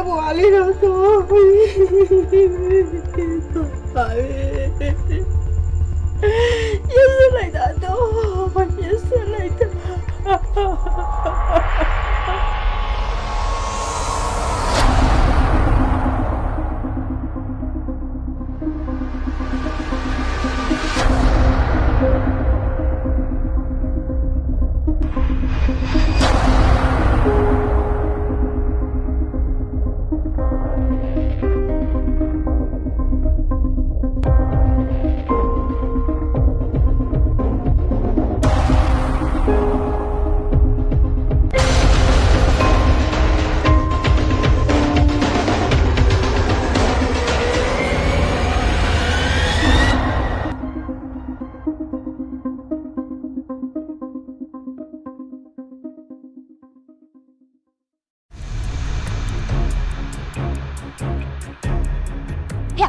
ဘွားလေးတော့တော့ယေရှုလိုက်တာတော့ယေရှုလိုက်တာ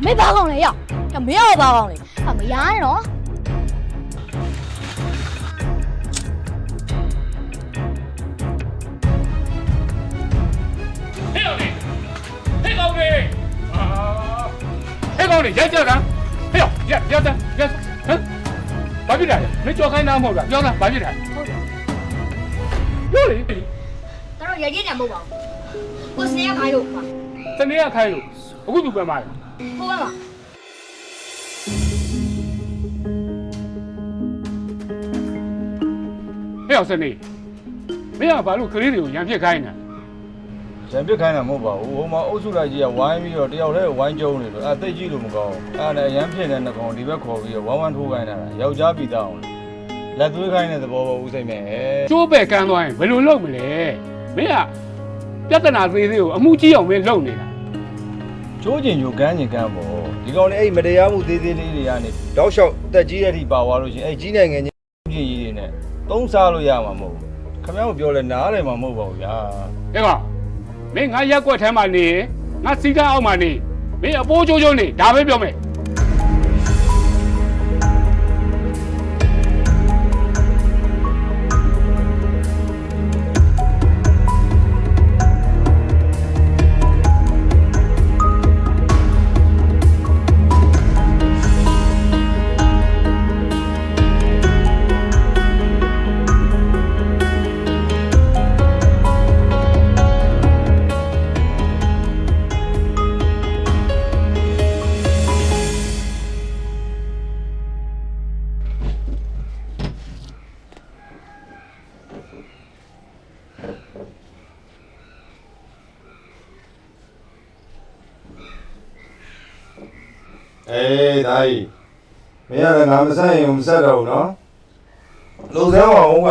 没拔光了呀，这没有拔光了，他没压着。黑高你，黑高你，啊，黑高你，别叫他，哎呦，别他，把笔来，你叫开哪么个？叫他把笔来。有嘞。他说人家不包，我谁也开路嘛。真的要开路，我就不买。好吧。ဟဲ့အောင်စနေမင်းကဘာလို့ကလေးတွေကိုရံပြစ်ခိုင်းနေရံပြစ်ခိုင်းတာမဟုတ်ပါဘူးဟိုမှာအုပ်စုလိုက်ကြီးကဝိုင်းပြီးတော့တယောက်တည်းဝိုင်းကျုံနေလို့တိတ်ကြည့်လို့မကောင်းအဲ့ဒါရံပြစ်တဲ့နှကောင်ဒီဘက်ခေါ်ပြီးတော့ဝမ်းထိုးခိုင်းတာယောက်ျားပြီးသားအောင်လက်သွေးခိုင်းတဲ့သဘောပေါ့ဦးစိတ်မဲ့ကျိုးပဲကန်းသွားရင်ဘယ်လိုလုပ်မလဲမင်းကပြဿနာသေးသေးကိုအမှုကြီးအောင်မင်းလုပ်နေတာကျိုးကျင်ညိုကန်းကျင်ကန်းပေါ့ဒီကောင်လေးအဲ့မတရားမှုသေးသေးလေးတွေကနေတောက်လျှောက်တက်ကြီးတဲ့ထိပါသွားလို့ရှင်အဲ့ကြီးနိုင်ငံကြီးကြီးတွေနဲ့သုံးစားလို့ရမှာမဟုတ်ဘူးခင်ဗျားတို့ပြောလဲနားတယ်မှာမဟုတ်ပါဘူးဗျာအဲ့ကောင်မင်းငါရက်ွက်ထဲမှာနေငါစီကန်းအောက်မှာနေမင်းအပိုးချိုးချိုးနေဒါပဲပြောမယ်ဒါကြီးမင်းကလည်းငါမဆက်ရင်မဆက်တော့ဘူးနော်လုံစမ်းအောင်က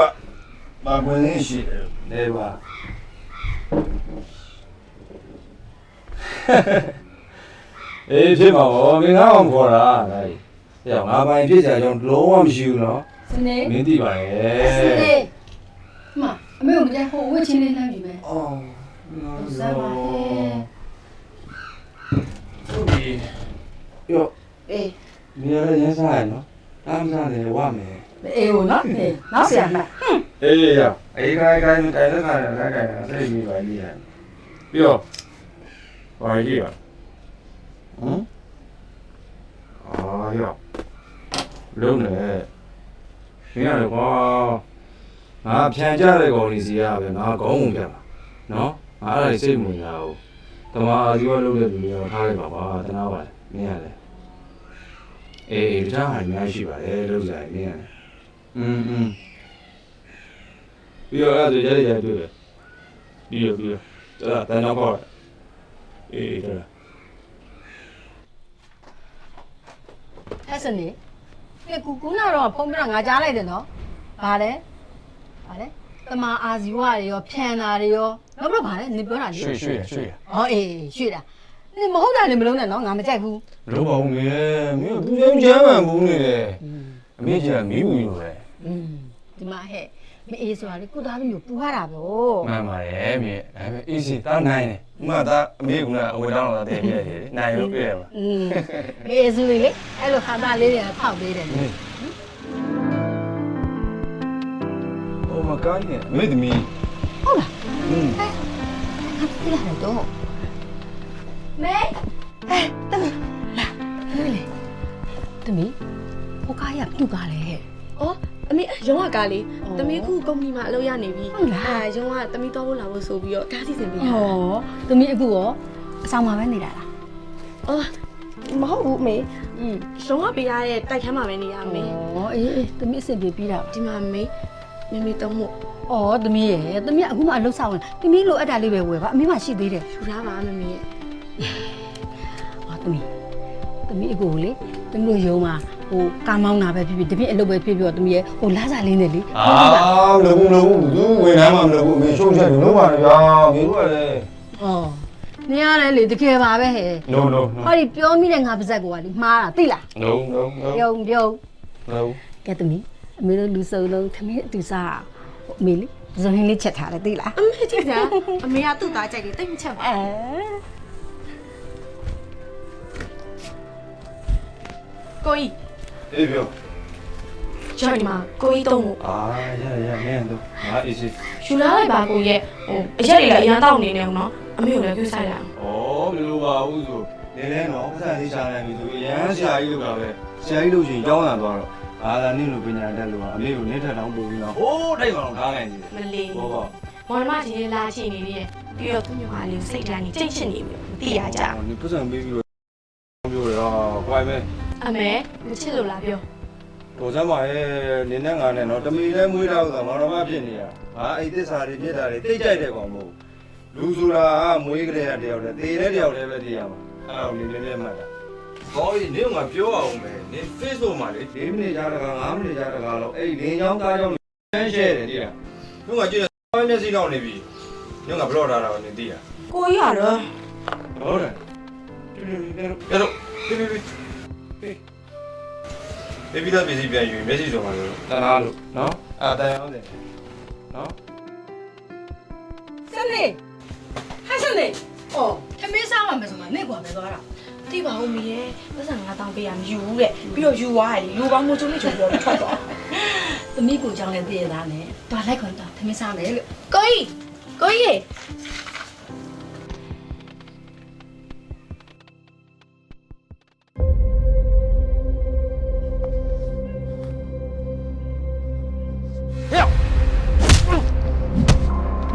မကွင်းလေးရှိတယ်နေပါအေးဖြစ်ပါဘောမင်းငါအောင်ခေါ်တာဒါကြီးဟဲ့ငါပိုင်ဖြစ်ကြကြောင်းလုံးဝမရှိဘူးနော်စနေမင်းသိပါရဲ့စနေမအမေကမကြဟိုဝှက်ချင်းလေးလှမ်းပြီပဲအော်စမ်းပါဟဲ့ဟုတ်ပြီယောအေးမင်းလည်းရမ်းစားရနော်တားမစားတယ်ဝမယ်အေးဟိုနော်အေးနောက်ဆရာမအေးရအေးခိုင်လက်ခါလည်းခိုင်တာစိတ်ကြီးပါကြီးရပြီးတော့ဘာကြီးอ่ะအာရလုံးနေမင်းရတယ်ကွာငါဖြန်ကြတဲ့ကောင်ကြီးစီရပဲငါကောင်းဝင်ပြပါနော်ငါအဲ့ဒါစိတ်မဝင်ရဘူးတမအာဒီဝလုံးတဲ့လူတွေတော့ထားလိုက်ပါကွာတနာပါလေမင်းရတယ်အေးတခြားဟာအများရှိပါတယ်လို့ဆိုရင်မင်းရတယ်ပြီးတော့အဲ့ဒါကြရကြတွေ့တယ်ပြီးတော့တော်တန်းတော့ခေါ်အေးတော်အဲ့စနေကူနာတော့ဖုန်းပြတော့ငါကြားလိုက်တယ်နော်ဘာလဲတမအာဇီဝတွေရောဖြန်တာတွေရောနောက်တော့ဘာလဲနင်ပြောတာလေရွှေဟောအေးရွှေတာနင်မဟုတ်တာလည်းမလုံးနဲ့နော်ငါမကြိုက်ဘူးလုံးပါဦးမင်းပူစမ်းချမ်းမှန်ဘူးနေတယ်အမေကြီးကမီးဘူးလို့ပဲဒီမှာဟဲ့မအေးဆိုတာလေကိုသားသမီးကိုပူရတာဗျမှန်ပါရဲ့မင်းဒါပေမဲ့အေးစီတားနိုင်တယ်ဥမာသားအမေကအဝေးတောင်းလာတဲ့ပြည့်တယ်နိုင်လို့ပြည့်ရပါအေးဆိုလေအဲ့လိုခါသားလေးတွေကဖောက်ပေးတယ်အိုမကိုင်းနဲ့မိသမီးဟုတ်လားဒီလာတော့ မေ တမီလာလေတမီဟိုကားရပြုတ်ကားလေဟဲ့ အော်အမေရုံးကကားလေးသမီးခုကုမ္ပဏီမှာအလုပ်ရနေပြီရုံးကသမီးတော့ဖို့လာဖို့ဆိုပြီးတော့ကားစီစဉ်ပေးတာ ဟောတမီအခုရောအဆောင်မှာပဲနေတာလား အော်မဟုတ်ဘူးအမေရုံးကပေးရတဲ့တိုက်ခန်းမှာပဲနေရအမေ ဩအေးတမီအဆင်ပြေပြီးတာပါ ဒီမှာမေတုံးမို့ ဩတမီရဲ့တမီအခုမှအလုပ်ဆောင်နေတမီလိုအပ်တာလေးပဲဝယ်ပါအမေမှရှိသေးတယ် ယူထားပါမမေရဲ့ ဟောတမီအခုလေတမီတို့ရုံးမှာဟိုကားမောင်းတာပဲဖြစ်ဖြစ်တမီအလုပ်ပဲဖြစ်ဖြစ်တမီရဲ့ဟိုလာစားလေးနဲ့လေ အာမလုပ်ဘူးသူဝင်သားမှမလုပ်ဘူးအမေရှုံးချက်လုံးပါလေဗျာမင်းတို့ကလည်း ဩနေရတယ်လေတကယ်ပါပဲဟဲ့ no ဟောဒီပြောမိတဲ့ငါပါဇက်ကလေမှားတာသိလား no ပြုံ no ကဲတမီအမေတို့လူစုံလုံးခမင်းအတူစားအမေလေဇွန်ဟင်းလေးချက်ထားတယ်သိလား အမေကြည့်စမ်းအမေကသူ့သားကြိုက်တယ်တိတ်မချက်ပါ ကိုကြီး အေးပြော ကျော်ဒီမှာကိုကြီးတုံးမို့ အာရမင်းတို့ငါအေးစေ ယူလာလိုက်ပါကိုရဲ့ဟိုအရက်တွေလည်းအရန်တောက်နေနေအောင်နော်အမေကိုလည်းကြွေးဆိုင်လိုက်အောင် ဩမလိုပါဘူးဆိုနေလဲတော့ပတ်သက်လေးရှာနေပြီဆိုရမ်းဆရာကြီးလို့ကပဲဆရာကြီးလို့ရှိရင်ကျောင်းလာသွားတော့အာလာနင့်လိုပညာတတ်လို့အမေကိုနေထက်တောင်ပို့ပြီးတော့ဟိုးတိုက်ကောင်ထားနိုင်တယ် မလေး ဘော မောင်မကြီးလေးလာချင်နေသေးရဲ့ပြီးတော့သူ့ညီမလေးကိုစိတ်ဓာတ်နေကြိတ်ချင်နေပြီမသိရကြ ဒီပတ်စံပေးပြီးတော့ပြောရတော့ကွာမဲ အမေမချစ်လို့လားပြော တော်စမ်းပါရဲ့နင်းနဲ့ငါနဲ့တော့တမီလဲမွေးတော့ဆိုငါတော့မဖြစ်နေရငါအဲ့သစ္စာတွေဖြစ်တာတွေတိတ်ကြိုက်တဲ့ကောင်မဟုတ်လူဆိုတာမွေးကလေးတယောက်တည်းသေတဲ့တယောက်တည်းပဲတည်ရမှာအဲ့တော့နင်းလေးမှတ်တာဘောကြီးနင်းကပြောအောင်ပဲနင်း Facebook မှာလေ4မိနစ်ကြာတက5မိနစ်ကြာတကလောက်အဲ့လင်းချောင်းကားချောင်းရှင်းရှဲတယ်တည်ရသူကကြည့်တယ်မျက်စိတော့နေပြီနင်းကဘလော့ထားတာကိုနင်းတည်ရ ကိုကြီးကတော့ ဟုတ်တယ်ပြတော့ပြတော့ပြည်စီပြန်ယူမျက်စိစုံပါလို့တနာလို့နော်အဲ့တန်အောင်တယ်နော် စနေဟာစနေဩခမင်းစားမှာမယ်ဆိုမှနေကွာပဲသွားတာ သိပါဦးမီရဲ့ပတ်စံ9000ပေးရမယူဘူးတဲ့ပြီးတော့ယူသွားတယ်လေလူပေါင်းမိုးချုံလေးချုံပြောထွက်သွား သမီးကိုကြောင်းလည်းသိရသားနဲ့တွားလိုက်ခွန်တော့ခမင်းစားမယ်လို့ ကိုကြီး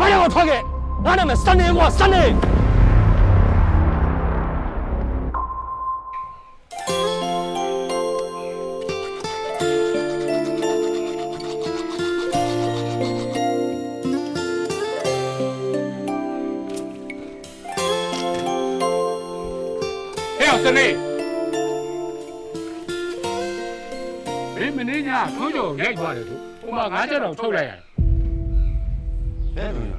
妈让我传给，俺他们3年过3年。哎呀，孙女，明年家朋友来过来的，我把俺这种抽来。 ဘယ်လိုလဲ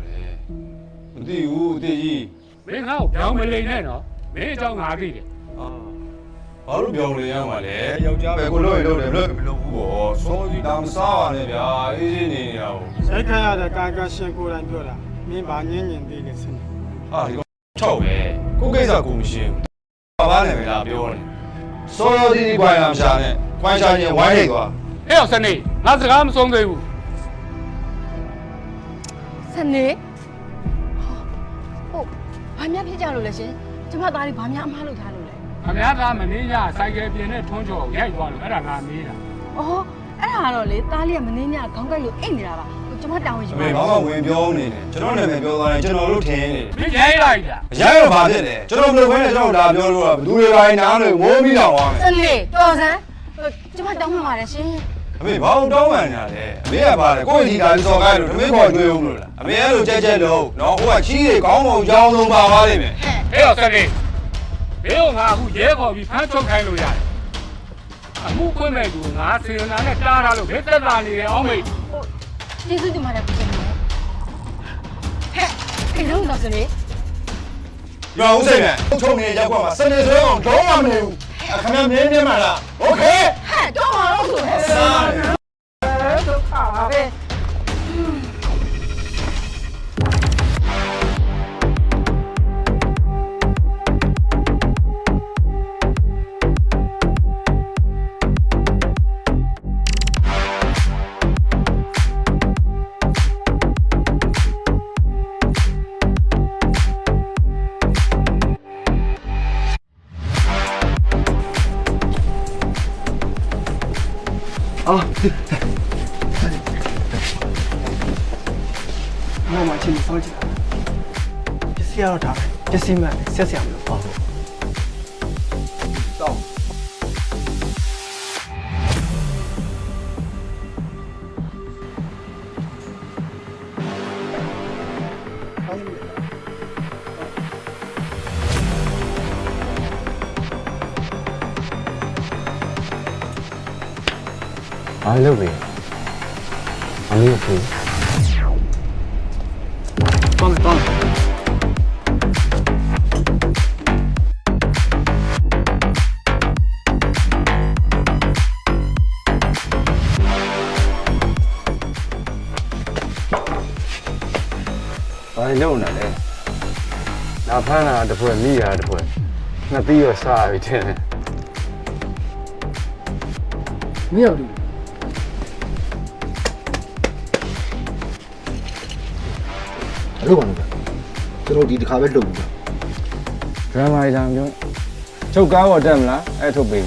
မသိဘူးအသေးကြီး မင်းငါ့ကိုပြောင်းမလိမ့်နဲ့နော်မင်းအကြောင်းငါသိတယ် အာဘာလို့ပြောင်းလဲရမှာလဲယောက်ျားပဲကိုလို့ရလို့တယ်ဘလို့မလုပ်ဘူးပေါ့စောကြီးဒါမစားပါနဲ့ဗျာအေးအေးနေနေတာကို စိုက်ခရတဲ့ကာကရှင်ကိုယ်တိုင်ပြောတာမင်းဘာငင်းညင်သေးလဲစနေ ဟာဒီကောင်ထောက်ပဲကိုကိစ္စကိုမရှင်းဘူးဘာနဲ့ပဲလားပြောနေစောကြီးခွိုင်းလာမရှာနဲ့ခွိုင်းရှာရင်ဝိုင်းလိုက်သွား ဟဲ့စနေငါစကားမဆုံးသေးဘူး စနေဟုတ်ဘာများဖြစ်ကြလို့လဲရှင်ကျမသားလေးဘာများအမှားလုပ်ထားလို့လဲ အများသားမင်းညစိုက်ကယ်ပြင်းနဲ့ထွန်းချော်ရိုက်သွားလို့အဲ့ဒါငါမေးတာ အော်အဲ့ဒါကတော့လေသားလေးကမင်းညခေါင်းကိုက်လို့အိတ်နေတာပါကျမတောင်းဝင်ယူ အမေဘာမှဝင်ပြောနေတယ်ကျွန်တော်နာမည်ပြောသွားတယ်ကျွန်တော်တို့ထင်နေတယ် မင်းရိုက်လိုက်တာ အရင်ကဘာဖြစ်လဲကျွန်တော်မလုပ်ဘဲနဲ့ကျွန်တော်ဒါပြောလို့ကဘယ်သူတွေပိုင်းနားလို့ငိုးပြီးတော့သွားမယ် စနေတော်စမ်းကျမတောင်းမှပါတယ်ရှင် အမေဘာလို့တောင်းပန်နေတာလဲအမေကပါလေကိုယ့်ဒီကားစော်ကိုင်းလို့တမေခေါ်ကျွေးအောင်လို့လားအမေအဲ့လိုကြက်ကြက်လို့နော်ဟိုကချီးတွေကောင်းမုံကြောင်းဆုံးပါသွားလိမ့်မယ် ဟဲ့စနေမင်းကငါအခုရဲခေါ်ပြီးဖမ်းချုပ်ခိုင်းလို့ရတယ်အမှုခွင့်မဲ့သူငါစေရနာနဲ့တားထားလို့ဘယ်သက်သာနေတယ်အောင်မေး ကျေးဇူးတင်ပါတယ်ကိုရှင်ဟဲ့ဒီလုံးတော့စနေ ရွာဦးစိတ်နဲ့ထုတ်ချုံနေရက်ကွက်မှာစနေဆွဲအောင်တော့မှမနေဘူးအခမမြင်းမြင်းမှာလားโอเค ဟဲ့တော့မှာတော့ဆိုဟဲ့ စား ဒုက္ခပါပဲ နောက်မှချင်းစောကြည့်ပစ္စည်းရတော့ဒါပစ္စည်းမှန်ဆက်ဆရာမလို့ပေါ့တော့ ဘာလုပ်လဲအမေဖေး သွားမယ်သွားမယ် ဘာလုပ်နေလဲနာဖမ်းတာတစ်ဖွဲ့မိတာတစ်ဖွဲ့နှစ်ပြီးတော့စားပြီတဲ့ မင်းရောက်ပြီ အဲ့လိုပါလို့ကျွန်တော်ဒီတစ်ခါပဲလုပ်ဘူး ဒရမာရီတောင်ပြောချုပ်ကားပေါ်တက်မလားအဲ့ထုတ်ပေး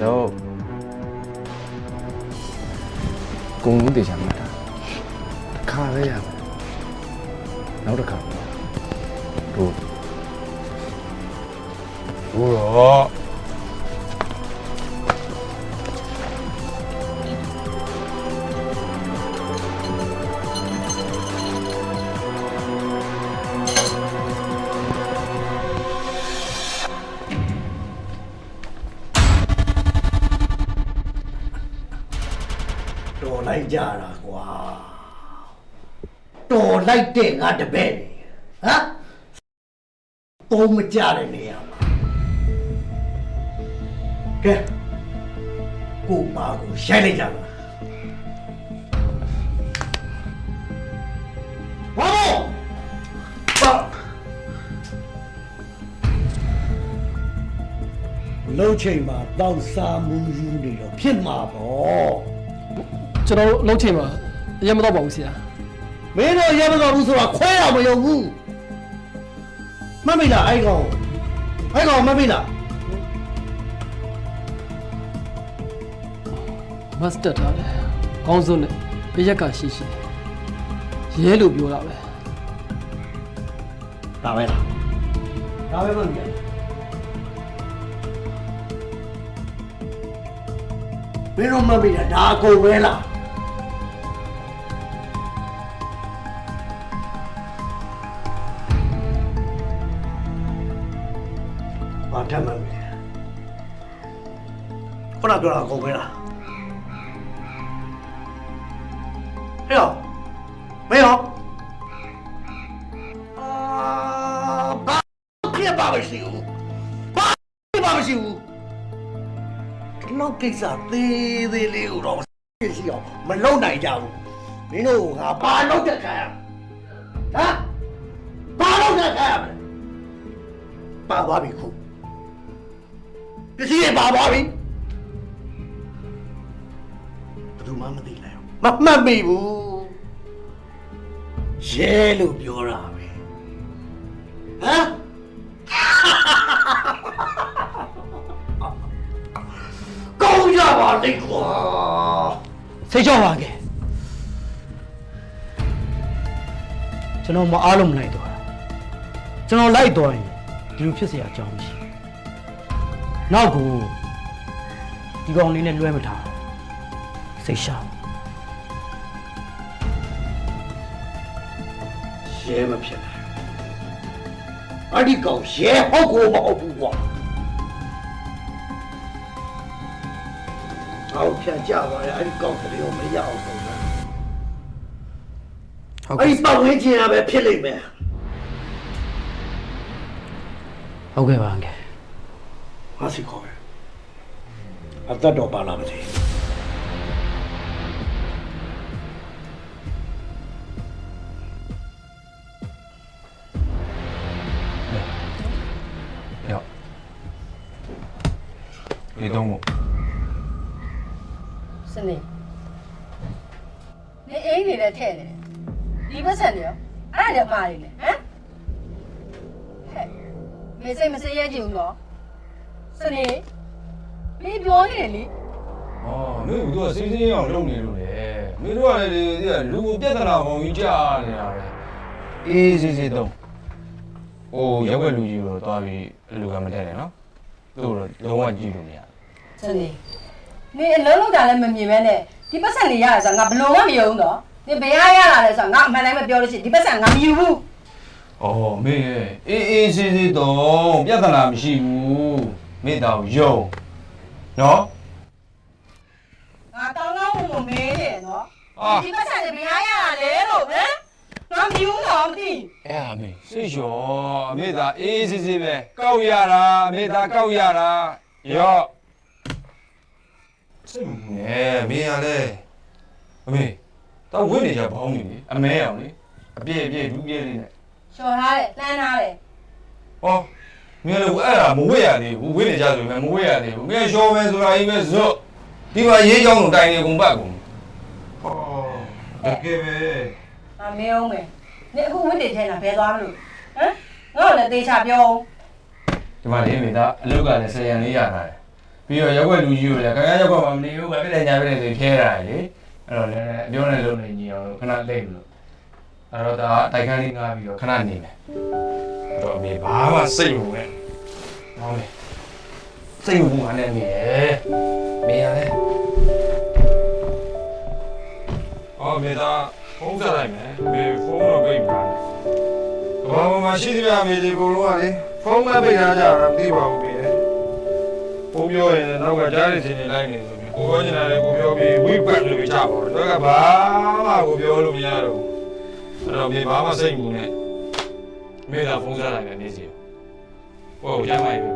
တော့ကုန်းလုံးတေချာမှာတာတစ်ခါပဲရမယ်နောက်တစ်ခါတို့တော့ တော်လိုက်ကြတာကွာတော်လိုက်တဲ့ငါတပည့်ဟမ်ပုံမကြတဲ့နေရာမှာကဲကိုပါကိုရိုက်လိုက်ကြပါဘာလို့ပါလုံးချိန်မှာတောက်စားမှုယူနေတော့ဖြစ်မှာပေါ့ ကျွန်တော်လုံးချိန်မှာအရင်မတော့ပါဘူးဆရာ မင်းတို့ရမတော်ဘူးဆိုတာခွဲအောင်မယုံဘူးမမေ့လားအဲ့ကောင်မမေ့လား မတ်စတာထားတယ်ကောင်းစုံနဲ့ပြရက်ကရှိရှိရဲလို့ပြောတာပဲ ဒါပဲလားဒါပဲမမေ့လားမင်းတို့မမေ့လားဒါအကုန်ပဲလားဘာထမ်းမမေ့ခုနပြောတာအကုန်ပဲလားဟဲ့ရောမင်းရောဘာဖြစ်ပါမရှိဘူးဘာဖြစ်ပါမရှိဘူးဒီလောက်ကိစ္စသေးသေးလေးကိုတော့ရှိအောင်မလုံနိုင်ကြဘူးမင်းတို့ကဘာလုပ်တဲ့ခံရဟမ်ဘာလုပ်တဲ့ခံရမလဲပါသွားပြီခုပစ္စည်းတွေပါသွားပြီဘယ်သူမှမသိလိုက်အောင်မမှတ်မိဘူးရဲလို့ပြောတာပဲဟမ်ကောင်းကြပါလိမ့်ကွာစိတ်ချပါကဲကျွန်တော်မအားလုံးမလိုက်တော့ကျွန်တော်လိုက်တော့ရင်ဒီလိုဖြစ်เสียအကြောင်းမရှိနောက်ကိုဒီကောင်လေးနဲ့လွှဲမထားစိတ်ရှောင်ရဲမဖြစ်နိုင်အဲ့ဒီကောင်ရဲဟုတ်ကိုမဟုတ်ဘူးကွာအောက်ဖြတ်ကြပါလေအဲ့ဒီကောင်ကလေးကိုမရအောင်ဆုံးတာအဲ့ဒီပတ်ဝန်းကျင်ကပဲဖြစ်လိမ့်မယ်ဟုတ်ကဲ့ပါငယ်ဟာစီခေါ်ပဲအသက်တော်ပါလာမသိဒီတော့မို့ စနေနေအိမ်နေနဲ့ထဲ့နေတယ်ဒီပတ်စံတွေရောအဲ့ဒါလည်းပါနေတယ်ဟမ်ဟဲ့မေစိတ်မစရဲကြည့်ဘူးနော်စနေ ဖေးပြောနေတယ်လေ 哦，没有多新鲜样弄的弄的，没多来的，如果别跟他往一家的呀，是懂。哦，要不路就到位路干么的了，都是老外记录的。 စနေနေအလုံးလုံးကြလည်းမမြင်ပဲနဲ့ဒီပတ်စံနေရတာဆိုငါဘလို့မှမယုံတော့နေဘယ်ရရလာလဲဆိုငါအမှန်တိုင်းမပြောလို့ရှိရင်ဒီပတ်စံငါမယူဘူး 哦，没，是懂，别跟他们洗污，没到有，喏。 ငါတောင်းတောင်းမမေးတယ်နော်ဒီပတ်စံတွေဘယ်ရရလာလဲလို့ဟမ်ငါမယူတော့မသိ 哎呀妹，谁说？没打是呗，高压啦，没打高压啦，哟。哎，没呀嘞，妹，到问你家跑你，啊没有呢，别路边的呢。 လျှော်ထားတယ်လှမ်းထားတယ် 哦，没了，我哎呀，没问呀的，我问你家做没问呀的，我跟小妹说啦，因为是，你把爷讲弄带你公办公。哦，这个呗。 ငါမင်းအောင်မယ်နေအခုဝိတ္တေထဲလာဘယ်သွားမလို့ဟမ်ငါ့ကိုလည်းသေချာပြော ဒီမှာလေးမိသားအလုတ်ကလည်းဆယ်ရန်လေးရထားတယ်ပြီးတော့ရက်ွက်လူကြီးကိုလည်းခင်ဗျားရက်ွက်မှာမနေဘူးပဲပြည့်တယ်ညာပြည့်တယ်ဆိုဖြဲတာလေအဲ့တော့လည်းအပြောနဲ့လုံးနေညီအောင်ခဏလိမ့်လို့အဲ့တော့ဒါတိုက်ခန်းလေးငါပြီးတော့ခဏနေမယ်အဲ့တော့အမေဘာမှစိတ်မဝင်ဟောလေစိတ်မဝင်နဲ့နေရဲ့မေရလဲအော်မေသားဖုန်းဆက်လိုက်မယ်မေဖုန်းတော့ပိတ်ပါဘာမှမရှိသေးပါမေဒီကိုလုံးကလေဖုန်းမပိတ်ထားကြတာမသိပါဘူးမေဘုံပြောရင်နောက်ကကြားရစီနေလိုက်နေဆိုပြီးကိုပြောနေတာလေကိုပြောပြီးဝိပတ်လို့ကြပါတော့တော့ကဘာမှကိုပြောလို့မရတော့အဲ့တော့မေဘာမှစိတ်မူနဲ့မေသာဖုန်းဆက်လိုက်တယ်နေစီဟုတ်ရမ်းလိုက်ပြီ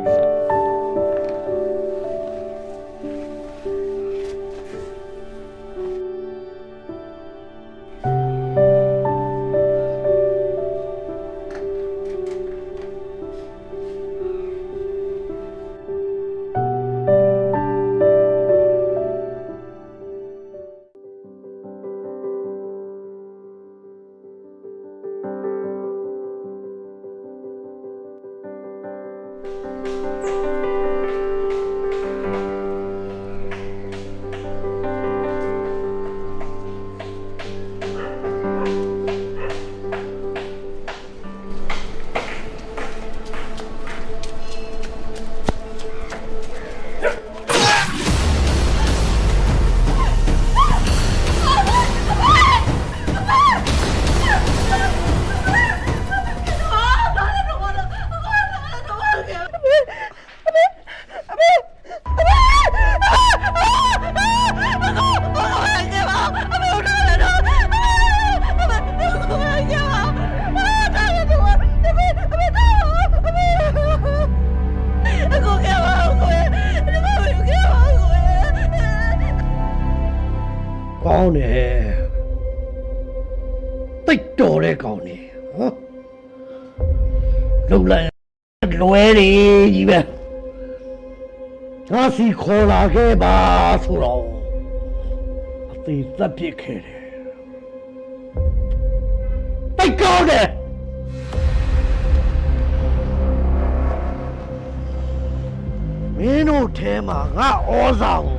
ကောင်းတယ်တိတ်တော်တဲ့ကောင်းနေဟမ်လုံလိုက်လွဲနေကြီးပဲငါစီခေါ်လာခဲ့ပါဆိုတော့အသေးသက်ပြစ်ခဲ့တယ်တိတ်ကောင်းတယ်မင်းတို့ထဲမှာငါဩဇာကို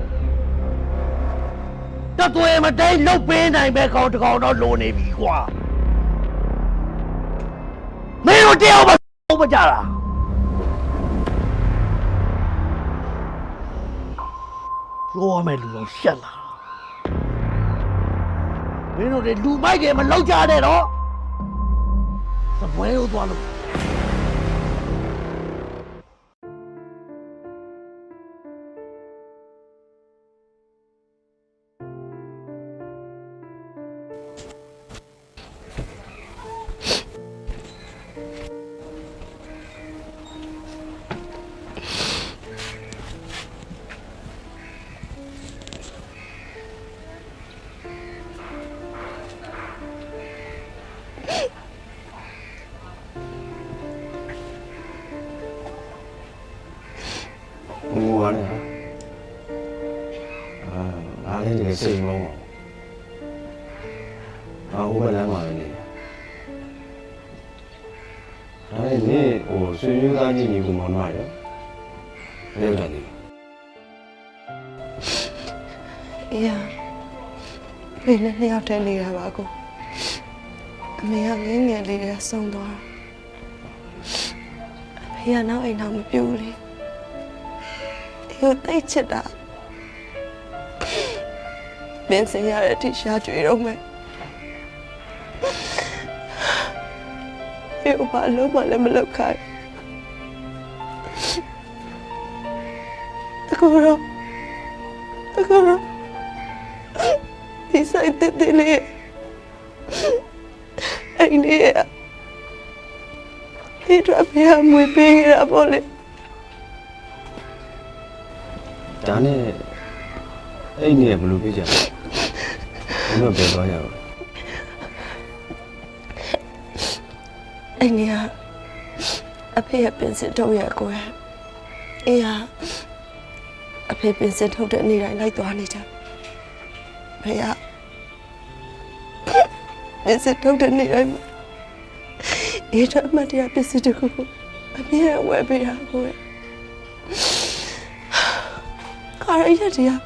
တသွေမတိတ်လုတ်ပေးနိုင်ပဲကောင်တကောင်တော့လိုနေပြီကွာမင်းတို့တယောက်မကြတာပြောရမယ်လူတော့ရှက်လာမင်းတို့တွေလူမိုက်တယ်မလောက်ကြတဲ့တော့သပွဲကိုသွားလို့စိတ်မလုံးအောင်ဟိုဘက်လမ်းမှာနေဒါနဲ့ဒီဟိုဆွေမျိုးသားကြီးညီကိုမောင်နှမရောလဲကြတယ် အေးရဖေနဲ့နှစ်ယောက်တည်းနေတာပါကိုအမေကငယ်ငယ်လေးတည်းဆုံးသွားတာအဖေကနောက်အိမ်နောက်မပြူလေဒီကိုတိတ်ချစ်တာမင်းစင်ရတဲ့အထိရှားကြွေတော့မယ်ဒီဘာလို့မလဲမလုပ်ခိုင်းတကူတော့ဒီဆိုင်တဲ့လေအဲ့ဒီဒီတော့ဖေးမွေးပေးရပါလေ ဒါနဲ့အဲ့နေဘယ်လိုပြေးကြလဲဘယ်တော့ပြေးသွားရအောင် အဲ့ဒီအဖေကပင်စင်ထုတ်ရကိုရအေးဟာအဖေပင်စင်ထုတ်တဲ့နေ့တိုင်းလိုက်သွားနေကြဖေကပင်စင်ထုတ်တဲ့နေ့တိုင်းအေးတော့မတရားပစ္စည်းတခုအမေကဝယ်ပေးတာကိုရခါရရတရား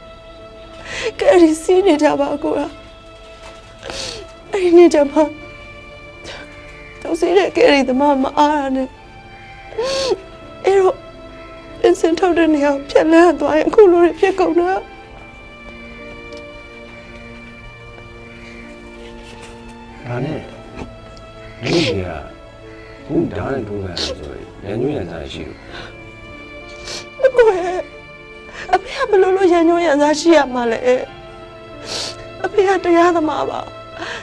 ကဲရီစီးနေကြပါကိုရအဲ့ဒီနေ့ကျမှသူစီးတဲ့ကဲရီသမားမအားရနဲ့အဲ့တော့ပင်စင်ထုတ်တဲ့နေရာဖြတ်လန်းသွားရင်အခုလိုဖြစ်ကုန်တာ ဒါနဲ့ဒီကဘူးဒါနဲ့တူတယ်ဆိုရင်ညညရစားရှိလို့ ကိုယ်အဖေကဘယ်လိုရန်ညွှန်းရန်စားရှိရမှာလဲအဖေကတရားသမားပါ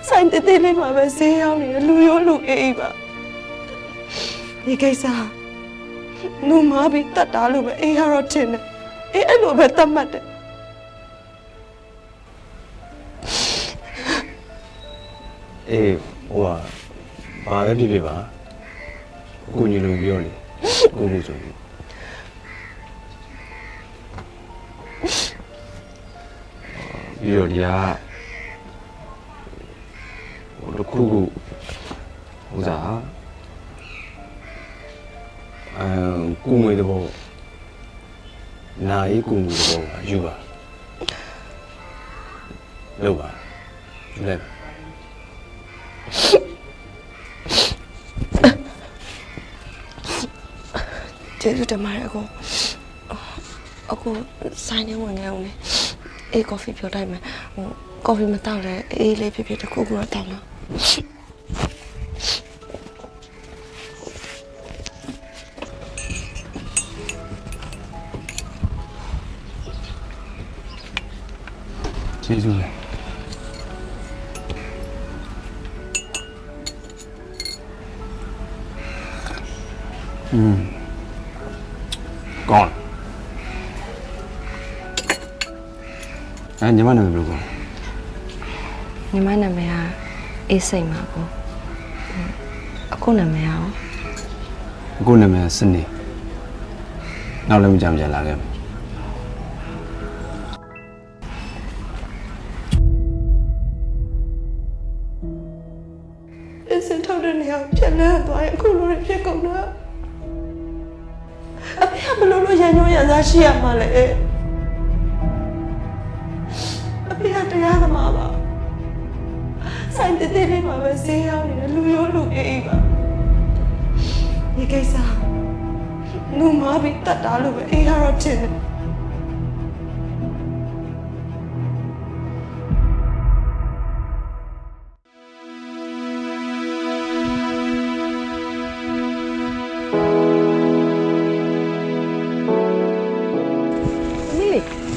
ဆိုင်တေးသေးလေးမှာပဲဈေးရောက်နေလူရိုးလူအေးပါဒီကိစ္စလူမပြီးတတ်တာလို့ပဲအေးရတော့တင်တယ်အေးအဲ့လိုပဲတတ်မှတ်တယ် အေးဟိုဘာပဲဖြစ်ဖြစ်ပါကိုညီလိုပြောနေကိုမှုဆိုပြီးပြီးတော့ဒီကဟိုတစ်ခုခုဟိုစားကုငွေတဘောနာရီကုငွေတဘောယူပါလောက်ပါယူလိုက်ပါ ကျေးဇူးတင်ပါတယ်အခုဆိုင်နေဝင်နေအောင်လေအေးကော်ဖီပြောတိုင်းမယ်ဟိုကော်ဖီမတောက်လဲအေးလေးဖြစ်ဖြစ်တစ်ခုခုတော့တောက်နော်ကျေးဇူးပဲကောင်းညီမနာမည်ဘယ်လိုကော ညီမနာမည်ကအေးစိတ်ပါကိုအခုနာမည်ရော အခုနာမည်စနေနောက်လည်းမကြမ်းကြလာခဲ့မယ် အစင်ထုတ်တဲ့နေရာဖြတ်လန်းသွားရင်အခုလိုဖြစ်ကုန်တာအဖေကဘယ်လိုရန်ညွှန်းရန်စားရှိရမှာလဲအဖေကတရားသမားပါဆိုင်တေးသေးလေးမှာပဲဈေးရောက်နေလူရိုးလူအေးပါဒီကိစ္စလူမပြီးတတ်တာလို့ပဲအေးရတော့တင်တယ်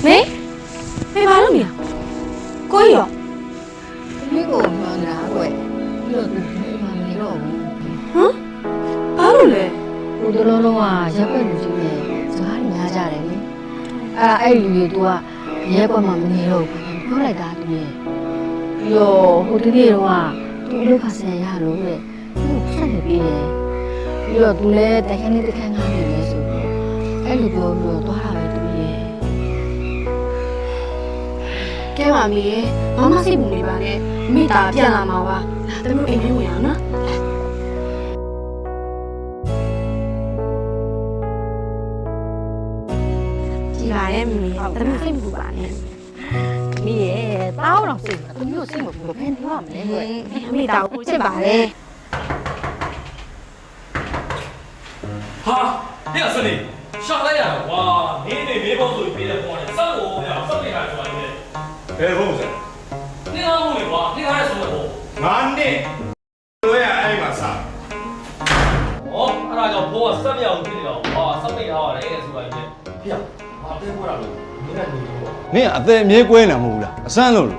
မေဘာလို့မလဲကိုရောမိကိုမှန်တာကွယ်ပြီးတော့သူမှန်နေတော့ဘူးဟမ်ဘာလို့လဲဟိုတလုံးလုံးကရက်ွက်လူကြီးနဲ့စကားများကြတယ်လေအဲ့လူကြီး तू ကရက်ွက်မှမနေတော့ဘူးပြောလိုက်တာသူရဲ့ပြီးတော့ဟိုတနေ့တော့သူ့လောက်ခဆန်ရလို့တဲ့သူ့ဆက်နေပြီးတယ်ပြီးတော့သူလည်းတခန်းလေးတခန်းကားနေလဲဆိုတော့အဲ့လိုပြောပြီးတော့သွားတာပဲသူရဲ့ကဲပါမေမမစိတ်ပူနေပါနဲ့မိသားပြန်လာမှာပါလာတမျိုးအိမ်ထဲဝင်အောင်နော်ကြည်ပါရဲ့မမေတမျိုးစိတ်ပူပါနဲ့ မိရဲ့တားအောင်စိတ်မှာသမီးကိုစိတ်မပူလို့ဘယ်ပြောရမလဲကွအမေတားကိုချစ်ပါလေ ဟာဟဲ့အစနေရှာလိုက်ရကွာမင်းနေမေးဖို့ဆိုပြီးပြေးတယ်ပေါ်တယ်စောက်ကိုစောက်နေတာကျွာနေတယ် ဘယ်ဟုတ်စဲ နေအောင်လို့ကွာနေကားရဆိုတော့ ငါနဲ့လွဲရအဲ့မှာစား ဟောအဲ့ဒါကြောင့်ဘိုးကစက်မြောင်ဖြစ်နေတော့ဟာစက်မိတ်ထားရတယ်ဆိုတာကြီးဟေ့ဟာတဲပေါ်လာလို့မင်းကနေတော့ မင်းအသေးအမြဲကွဲနေမှာမဟုတ်လားအစမ်းလို့ ဟေ့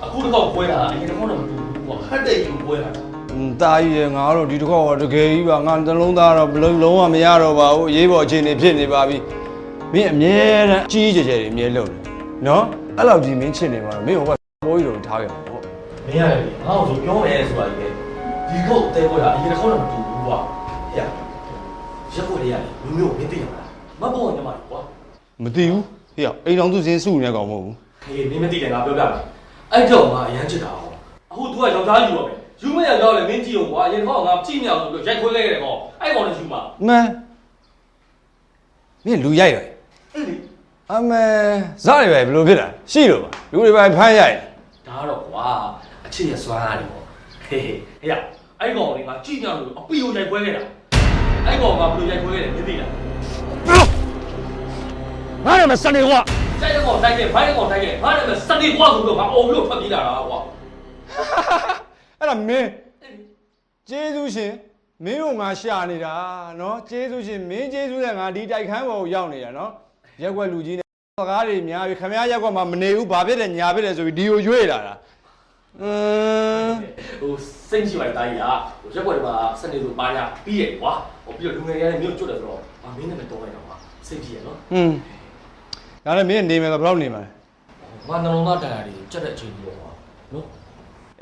အခုတော့ပွဲတာအရင်ကတော့မတူဘူးကွာဟတ်တဲ့ယူပွဲတာ တာကြီးရငါတို့ဒီတစ်ခေါက်တော့တကယ်ကြီးပါငါနှလုံးသားတော့လုံးဝမရတော့ပါဘူးရေးပေါ်အခြေအနေဖြစ်နေပါပြီမင်းအမြဲတမ်းကြီးကြဲကြဲတွေအမြဲလုပ်တယ်နော်အဲ့လောက်ကြီးမင်းချစ်နေမှာမင်းဟိုကဘောကြီးတော့ထားခဲ့မှာပေါ့ မင်းရတယ်ငါ့ကိုဆိုပြောမယ်ဆိုတာကြီးဒီခုတ်တဲပွဲတာအရင်ကတော့မတူဘူးကွာဟေ့ရက်ပွဲလေးရတယ်လူမျိုးမင်းသိရမလားမပေါ်ညမှာကွာ မသိဘူးဟေ့အိမ်တော်သူစင်းစုနေကောင်မဟုတ်ဘူး ဟေးမင်းမသိတယ်ငါပြောပြမယ်အဲ့တော့ငါအရန်ချစ်တာဟောအခု तू ကယောက်ျားယူရမယ်ယူမရတော့လေမင်းကြည့်အောင်ကွာအရင်တော့ငါကြည့်မြောက်ဆိုပြီးရိုက်ခွဲခဲ့ရတယ်ဟောအဲ့ကောင်လည်းယူမှာ မင်းလူရိုက်ရယ် အေးလေ အမေဇာတ်တွေပဲဘယ်လိုဖြစ်တာရှိလို့ပါလူတွေပဲဖမ်းရိုက် ဒါတော့ကွာအချစ်ရစွမ်းရတယ်ပေါ့ဟေးဟေးအဲ့ကောင်လေးငါကြည့်မြောက်လို့အပီကိုရိုက်ခွဲခဲ့တာအဲ့ကောင်ကဘယ်လိုရိုက်ခွဲခဲ့လဲမသိလား ငါလည်းမစနေကွာ ကြိုက်တဲ့ကောင်တိုက်ခဲ့ဘိုင်းတဲ့ကောင်တိုက်ခဲ့ငါလည်းစနေကွာဆိုတော့ငါအုံလို့ထွက်ပြေးလာတာကွာ အဲ့ဒါမင်းကျေးဇူးရှင်မင်းတို့ငါရှာနေတာနော်ကျေးဇူးရှင်မင်းကျေးဇူးနဲ့ငါဒီတိုက်ခန်းပေါ်ကိုရောက်နေတာနော်ရက်ွက်လူကြီးနဲ့စကားတွေများပြီခမရရက်ွက်မှာမနေဘူးဘာဖြစ်တယ်ညာဖြစ်တယ်ဆိုပြီးဒီကိုရွေ့လာတာဟိုစိတ်ရှိပါတိုင်းလားဟိုရက်ွက်တွေမှာစနေဆိုပါညာပြီးရကွာဟိုပြီးတော့လူငယ်တွေလည်းမြို့ကျွတ်တယ်ဆိုတော့မင်းနဲ့မတော်လိုက်တော့ကွာစိတ်ကြည့်ရနော် ဒါလည်းမင်းနေမယ်ဆိုဘယ်တော့နေမှာလဲ ငါနှလုံးသားတရားတွေကြက်တဲ့အချိန်ကြီးပေါ့ကွာနော်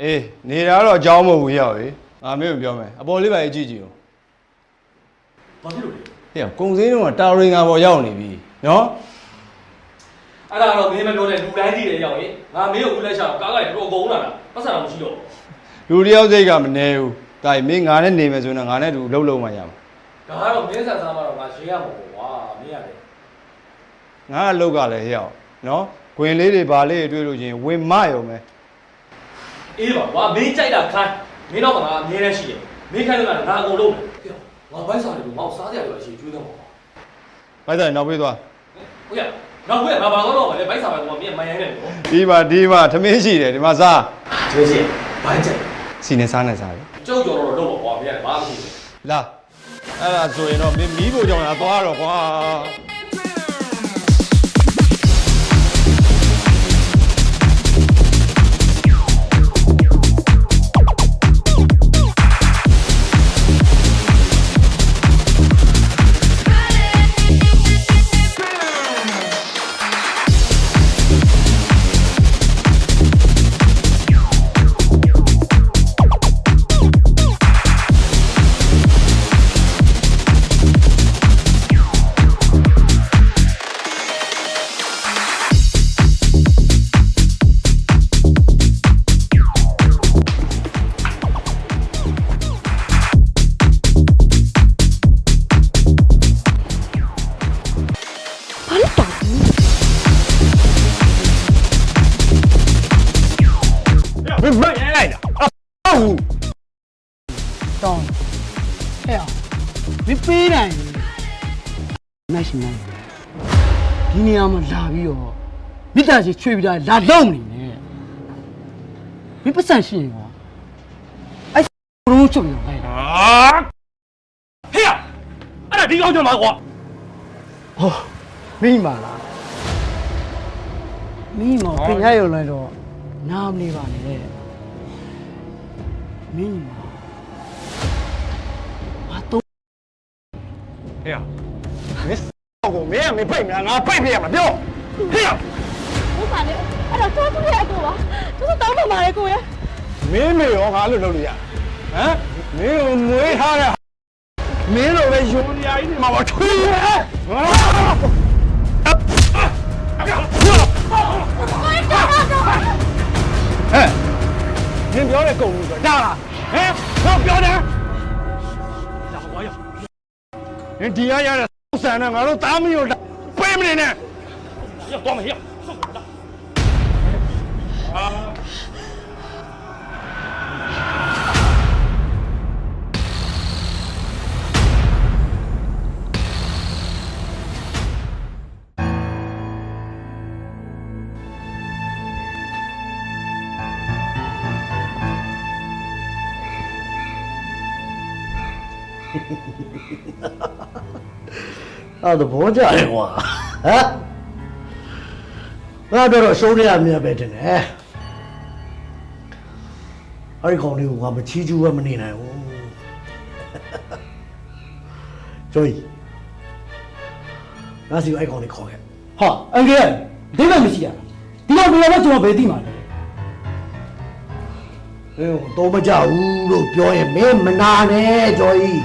အေးနေတာတော့အကြောင်းမဟုတ်ဘူးရောက်ရေငါမင်းကိုပြောမယ်အပေါ်လေးပါရေးကြည့်ကြည့်ဦး ဘာဖြစ်လို့လဲ ဟေ့ကုံစင်းတော့တာရင်ငါပေါ်ရောက်နေပြီနော် အဲ့ဒါတော့မင်းမပြောတဲ့လူတိုင်းကြီးတွေရောက်ရင်ငါမင်းကိုဦးလက်ချကားကလည်းတော့အကုန်လာတာပတ်စံတော့မရှိတော့ လူတယောက်စိတ်ကမနေဘူးဒါမင်းငါနဲ့နေမယ်ဆိုရင်ငါနဲ့တူလှုပ်မှရမှာ ဒါကတော့မင်းဆန်စားမှတော့ငါရှင်းရမှာပေါ့ကွာမင်းရတယ် ငါအလုပ်ကလည်းဟဲ့အောင်နော်ခွင်လေးတွေဘာလေးတွေတွေ့လို့ချင်းဝင်မရုံပဲ အေးပါကွာမင်းကြိုက်တာခိုင်းမင်းတော့ငါအမြဲတမ်းရှိတယ်မင်းခိုင်းလို့ကငါအကုန်လုံးတယ်ငါဘိုက်စားတယ်လို့ငါ့စားရတယ်လို့အရှိကျွေးတော့ပါ ဘိုက်ဆိုင်နောက်ပေးသွား ဟုတ်ရနောက်ဘက်ငါဘာတော့မလဲဘိုက်စားပဲကွာမင်းမိုင်းရိုင်းနေတယ် ဒီမှာထမင်းရှိတယ်ဒီမှာစား ကျေးဇူးဘိုက်ကြိုက် စီနေစားနေစားလေ ကျုပ်ကြော်တော့တော့ကွာမင်းရတယ်ဘာမှမရှိဘူး လာအဲ့ဒါဆိုရင်တော့မင်းမီးဖို့ကြောင့်လာသွားတော့ကွာ တောင်းဟဲ့မပေးနိုင်မရှိနိုင်ဒီနေရာမှာလာပြီးတော့မိသားစုချွေပြီးတာလာလုံးနေနဲ့မပတ်စံရှိရင်ကွာအဲ့ဘုံချုပ်ပြီးတော့လိုက် ဟေ့အဲ့ဒါဒီကောင်းကြောင့်ပါကွာ ဟောမိမလားမိမပြင်ရရုံလိုက်တော့နားမနေပါနဲ့မိမဘာတော့ ဟေ့မင်းစောက်ကိုမင်းကမပိတ်မလားငါပိတ်ပြရမှာပြောဟေ့ ဟုတ်ပါလေအဲ့တော့တော်တော်ရဲ့အကူပါသူတောင်းပန်ပါလေကိုရဲ့ မင်းမေရောငါလို့လုပ်လို့ရဟမ်မင်းကိုမွေးထားတဲ့မင်းလိုပဲယုံနေရည်နေမှာပါထွေးရဲဟာဟဲ့မင်းပြောတဲ့ကုန်လို့ဆိုတာလားဟမ်တော့ပြောတယ်လာကွာရမင်းဒီရရတဲ့ဆန်နဲ့ငါတို့သားမီးကိုပေးမနေနဲ့ 要多没要，送我的。အဲ့ဒါဘောကြတယ်ကွာဟမ်ငါတော့ရှုံးရမြတ်ပဲတင်တယ်အဲ့ဒီကောင်လေးကငါမချီးကျူးပဲမနေနိုင်ဘူးကျော်ကြီးငါစီအဲ့ကောင်လေးခေါ်ခဲ့ ဟာအန်ကယ်ဒီဘက်မရှိရဒီတော့ဘယ်တော့ကျွန်တော်ဘယ်သိမှာလဲ တော့မကြဘူးလို့ပြောရင်မင်းမနာနဲ့ကျော်ကြီး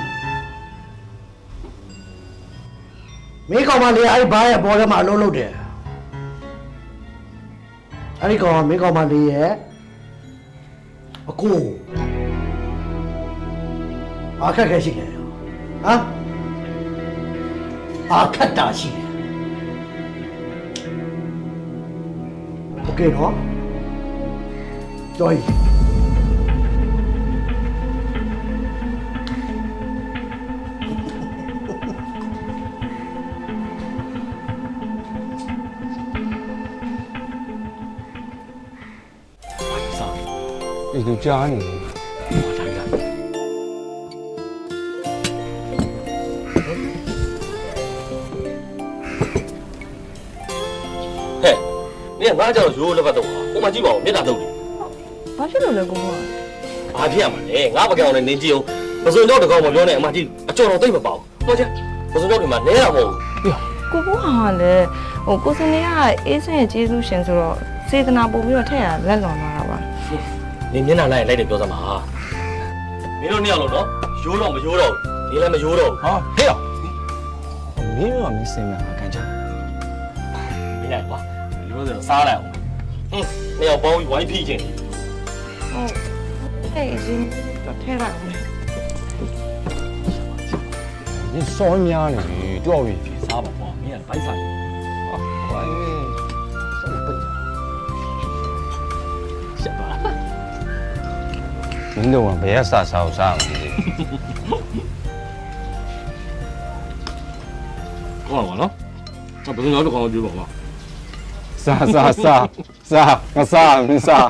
မင်းကောင်မလေးအဲ့ဘာရဲ့ဘောထဲမှာအလုံးလုံးတယ်အဲ့ဒီကောင်မင်းကောင်မလေးရဲ့အကိုအခက်ခဲရှိတယ်ဟမ်အခက်တာရှိတယ်โอเคနော်ကျော်ကြီး ဒီလိုကြားနေတယ် ဟဲ့နင်ကငါကြောက်ရိုးလက်ပတ်တော့ဟိုမှာကြည့်ပါဦးမျက်နှာတုပ်တယ် ဘာဖြစ်လို့လဲကိုက ဘာဖြစ်ရမှာလဲငါပကံအောင်နဲ့နင်းကြည့်အောင်ပစုံတော့တကောင်မပြောနဲ့အမကြည့်အကျော်တော်သိမ့်မပေါ့တော့ချင်ပစုံတော့ဒီမှာနဲတာမဟုတ်ဘူး ကိုကဟာလေဟိုကိုစနေကအေးဆင်းရဲ့ကျေးဇူးရှင်ဆိုတော့စေတနာပို့ပြီးတော့ထက်ရလက်လွန်လာတာပါ နင်မျက်နှာလိုက်လိုက်တယ်ပြောစမ်းပါမင်းတို့နှစ်ယောက်လို့နော်ရိုးတော့မရိုးတော့ဘူးနင်လည်းမရိုးတော့ ဟာဟေ့မင်းကမင်းစင်မှာကန်ချာ ဘူးမင်းလိုက်ပါလို့ဆိုတော့စားလိုက်အောင်နှစ်ယောက်ပေါင်းပြီးဝိုင်းဖိခြင်း ဟုတ်ဟဲ့အရင်တော့ထဲလိုက်မယ် 你少များနေပြီတွားပြီ စားပါကွာမင်းကဘိုက်စား ဟိုင်းစပိတ် ရှက်ပါ မင်းတို့ကဘယ်ရစားစားစားမလဲ ကောင်းပါနော်ဘယ်လိုလဲကောင်းကြည့်ပါဦး စားစားစားစားငါစားမင်းစား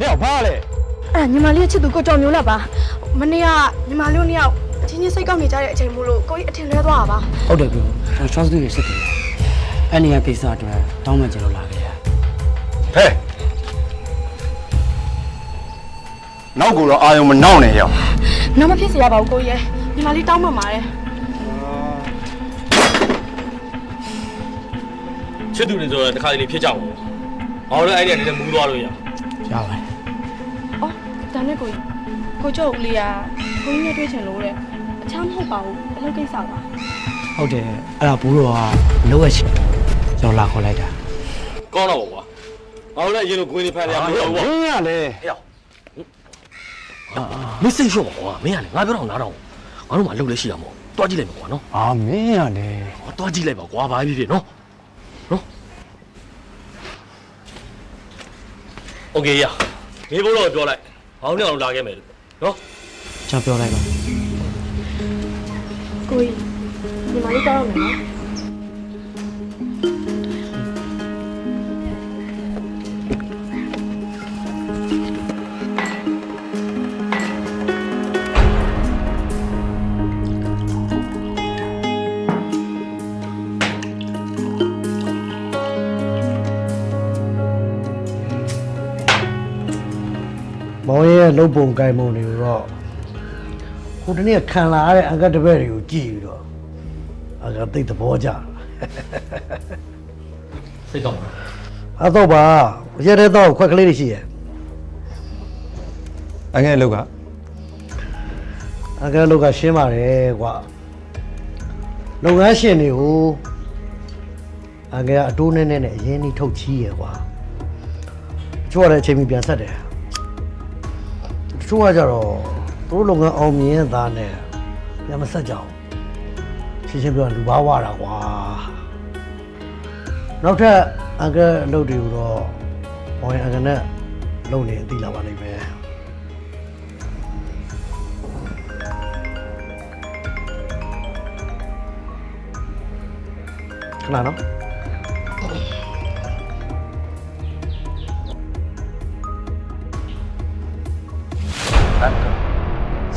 ဟဲ့ဘာလဲ အဲ့ညီမလေးချစ်သူကိုကြော်မျိုးလာပါမနေ့ကညီမလေးတို့နှစ်ယောက်အချင်းချင်းစိတ်ကောက်နေကြတဲ့အချိန်မို့လို့ကိုကြီးအထင်လွဲသွားတာပါ ဟုတ်တယ်ပြောကျွန်တော်ချောင်းစုရစစ်တယ်အဲ့နေရာကိစ္စအတွက်တောင်းမှကျွန်တော်လာခဲ့ရ ဟဲ့နောက်ကတော့အာယုံမနောက်နဲ့ရောက် နောက်မဖြစ်စေရပါဘူးကိုကြီးရဲ့ညီမလေးတောင်းမှပါတယ် ချစ်သူတွေဆိုတော့တစ်ခါတလေဖြစ်ကြအောင်ငါတို့လည်းအဲ့ဒီကနေလည်းမူးသွားလို့ရ ရပါတယ် အော်ဒါနဲ့ကိုကြီးကိုကြောက်ဦးလေးကကိုကြီးနဲ့တွေ့ချင်လို့တဲ့အချမ်းမဟုတ်ပါဘူးအလုပ်ကိစ္စပါ ဟုတ်တယ်အဲ့ဒါဘူးတော့လောရရှိကျွန်တော်လာခေါ်လိုက်တာ ကောင်းတော့ကွာငါတို့လည်းအရင်လိုဂွင်းနေဖန်ရမလို့ မ ပေါ့ င်းကလေ ဟဲ့မင်းစိတ်လျှော့ပါကွာမင်းကလည်းငါပြောတော့နားတော့ငါတို့မှအလုပ်လည်းရှိတာမဟုတ်တွားကြည့်လိုက်ပါကွာနော် အာမင်းကလေ တွားကြည့်လိုက်ပါကွာဘာဖြစ်ဖြစ်နော်โอเคရနေဖို့တော့ပြောလိုက်ငါတို့လည်းလာခဲ့မယ်လို့နော် ကျွန်တော်ပြောလိုက်ပါ ကိုကြီးညီမလေးတောင်းရမယ်နော် မောင်ရဲ့လုံပုံကိုင်ပုံတွေကိုတော့ဟိုတနေ့ခံလာရတဲ့အကတ်တပည့်တွေကိုကြည့်ပြီးတော့အကသိတဲ့ဘောကြ စိတ်ကောင်းပါ အတော့ပါရက်တဲ့တော့ခွက်ကလေးတွေရှိရဲ့ အငဲ့လောက်က အကတ်လောက်ကရှင်းပါတယ်ကွာလုပ်ငန်းရှင်တွေကိုအကတ်အတိုးနဲ့နဲ့အရင်ကြီးထုတ်ချီးရဲ့ကွာ ချို့ရတဲ့အချိန်မီပြန်ဆက်တယ်တချို့ကကြတော့သူတို့လုပ်ငန်းအောင်မြင်သားနဲ့ပြန်မဆက်ကြဘူးရှင်းပြောလူဘာဝတာကွာနောက်ထပ်အကဲအလုပ်တွေကိုတော့ဘောင်အကဲနဲ့လုပ်နေသိလာပါလိမ့်မယ်ခဏနော်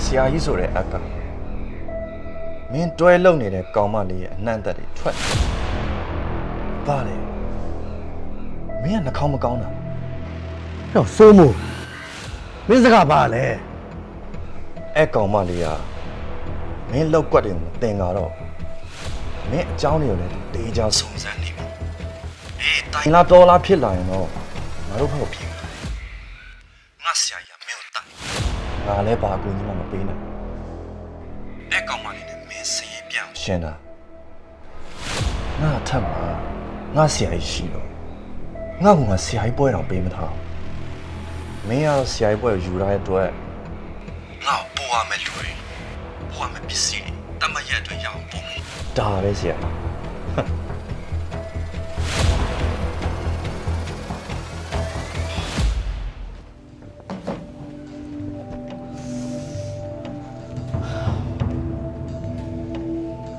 ဆရာကြီးဆိုတဲ့အကမင်းတွဲလုံနေတဲ့ကောင်မလေးရဲ့အနှံ့သက်တွေထွက်ပါလေမင်းကနှာခေါင်းမကောင်းတာ ဟောစိုးမို့မင်းစကားပါလေ အဲ့ကောင်မလေးကမင်းလောက်ကွက်တယ်မတင်ကြတော့မင်းအเจ้าတွေကိုလည်းတေးကြစုံစမ်းနေပြီအေးတိုင်လာတော်လာဖြစ်လာရင်တော့ငါတို့ဘက်ကိုပြင်ငါဆရာကြီးကမင်းကိုတတ်ငါလည်းဘာအကူကြီးမှမပေးနိုင်အဲ့ကောင်မလေးနဲ့မင်းစရင်ပြန်ရှင်းတာငါထပ်မှာငါဆရာကြီးရှိတော့ငါကဆရာကြီးပွဲတော်ပေးမထားမင်းကတော့ဆရာကြီးပွဲကိုယူရတဲ့အတွက်ငါ့ကိုပို့ရမယ်လူတွေပို့ရမယ်ပစ္စည်းတွေတမရက်အတွက်ရအောင်ပို့မယ်ဒါပဲဆရာ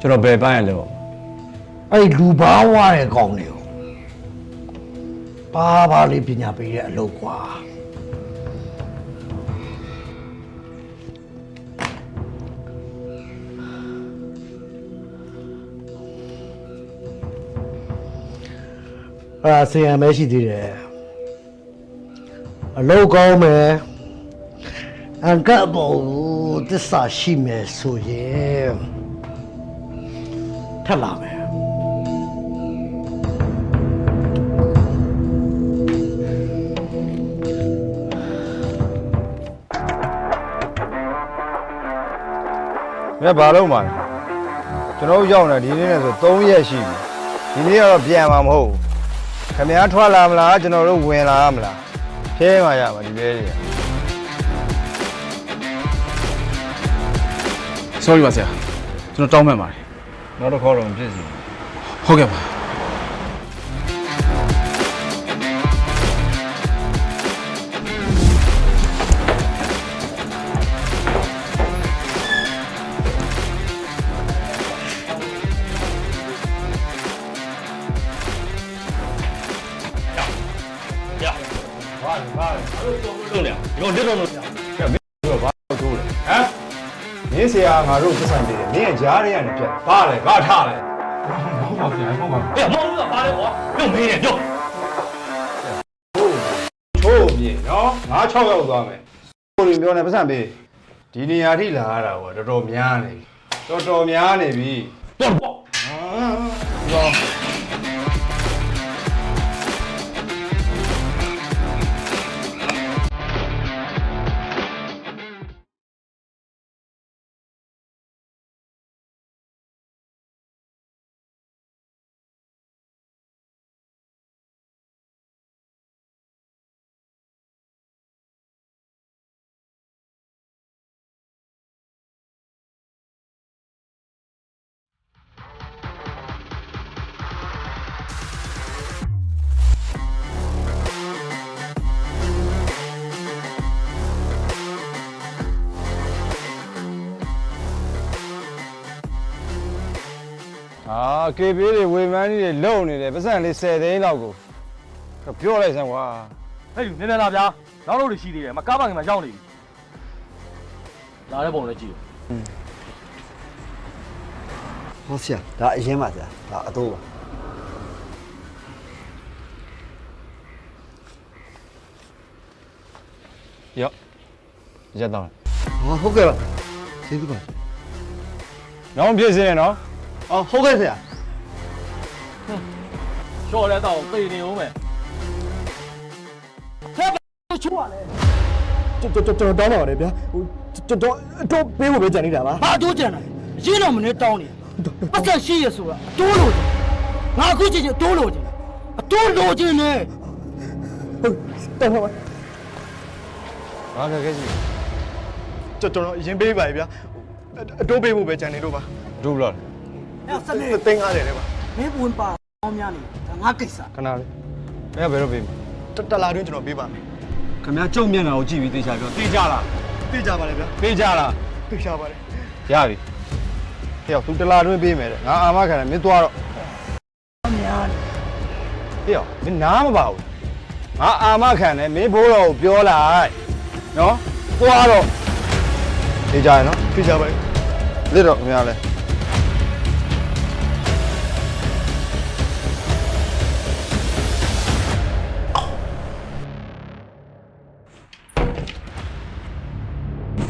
ကျွန်တော်ဘယ်ပိုင်းရလဲပေါ့ အဲ့လူဘာဝတဲ့ကောင်တွေကိုပါလေးပညာပေးတဲ့အလုပ်ကွာဆရာမရှိသေးတယ်အလုပ်ကောင်းမယ်အကဘောသစ္စာရှိမယ်ဆိုရင်ထပ်လာမယ်မင်းဘာလို့မှလဲကျွန်တော်ရောက်နေဒီနေ့နဲ့ဆို3ရက်ရှိပြီဒီနေ့ကတော့ပြန်မှာမဟုတ်ဘူးခင်ဗျားထွက်လာမလားကျွန်တော်တို့ဝင်လာမလားဖြဲမှရမှာဒီပဲကြီး sorry ပါဆရာကျွန်တော်တောင်းပန်ပါတယ် နောက်တစ်ခေါက်တော့မဖြစ်စီ ဟုတ်ကဲ့ပါမင်းဆရာငါတို့ပတ်စံပေးတယ်မင်းကြားရရနေပြတ်ဘာလဲဘာထားလဲ ဟုတ်ပါဗျာဟုတ်ပါ 哎呀，毛路咋发的我？又没人用。 ချိုးမြင်နော်ငါ6ရောက်သွားမယ်ကိုရင်ပြောနေပတ်စံပေးဒီနေရာထိလာရတာကွာတော်တော်များနေပြီတော်တော်များနေပြီ 多少包？ ကေပေးတွေဝေမန်းကြီးတွေလုံနေတယ်ပတ်စံလေး10သိန်းလောက်ကိုပြောလိုက်စမ်းကွာ 哎呦，那哪边？哪路的西的？嘛，干嘛给嘛要的？哪来帮我来记？ ဟုတ်ဆရာဒါအရင်ပါဆရာဒါအတော့ပါ ရော့ရက်တော့ ဟုတ်ကဲ့ပါကျေးဇူးပါ နောက်ပြည့်စင်းနေနော် အော်ဟုတ်ကဲ့ဆရာ 少来到背的有没？ ကျွန်တော်တောင်းပါပါတယ်ဗျာဟိုကျွန်တော်အတော့ပေးဖို့ပဲကြံနေတာပါ ဘာအတိုးကြံတာရင်းတော့မနေတောင်းနေပတ်သက်ရှိရဆိုတာအတိုးလို့ငါအခုကြည့်အတိုးလို့အတိုးလို့ခြင်းနဲ့ ဟ တော်ပါ ဘာခက်ခဲရှိ ကျွန်တော်အရင်ပေးပါဗျာအတိုးပေးဖို့ပဲကြံနေလို့ပါ ဒူဘလော့ အဲ့စနေ သိန်း90တယ်ပါ မင်းဝင်ပါအောင်များနေဒါငါကိစ္စ ခဏလေးမင်းကဘယ်တော့ပေးမလဲ တလာတွင်းကျွန်တော်ပေးပါမယ် ခင်ဗျာကြုံမျက်နှာကိုကြည့်ပြီးသိချပြောသိကြလား သိကြပါလေဗျာ သိကြလား သိကြပါလေ ရပြီဟဲ့သူတလာတွင်းပေးမယ်တဲ့ငါအာမခံတယ်မင်းသွားတော့ များ ဟဲ့မင်းနားမပါဘူးငါအာမခံတယ်မင်းဘိုးတော်ကိုပြောလိုက်နော်သွားတော့သိကြရနော် သိကြပါလေ လက်တော့ခင်ဗျာလဲ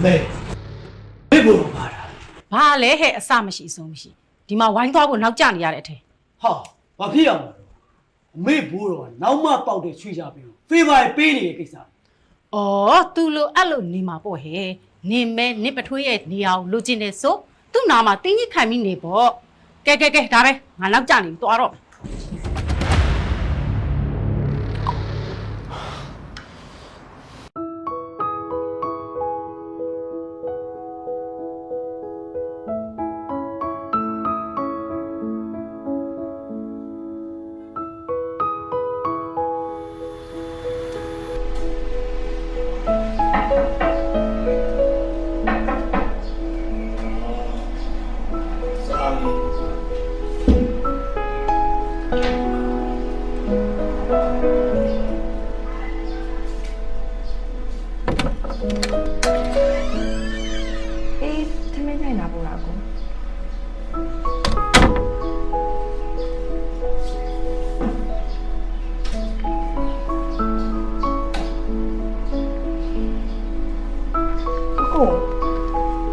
မေဘိုးပါတာ ဘာလဲဟဲ့အစမရှိအဆုံးမရှိဒီမှာဝိုင်းသွားဖို့နောက်ကျနေရတဲ့အထက် ဟာဘာဖြစ်ရမှာလဲအမေဘိုးတော်ကနောက်မှပေါက်တဲ့ချွေချပြီးဖေးပါပေးနေတဲ့ကိစ္စ ဩသူလိုအဲ့လိုနေမှာပေါ့ဟဲ့နေမဲနစ်ပထွေးရဲ့နေအောင်လိုချင်တယ်ဆိုသူ့နာမှာတင်းကြီးခံပြီးနေပေါ့ကဲဒါပဲငါနောက်ကျနေပြီသွားတော့ အေးသမင်းဆိုင်လာပို့လားကိုကို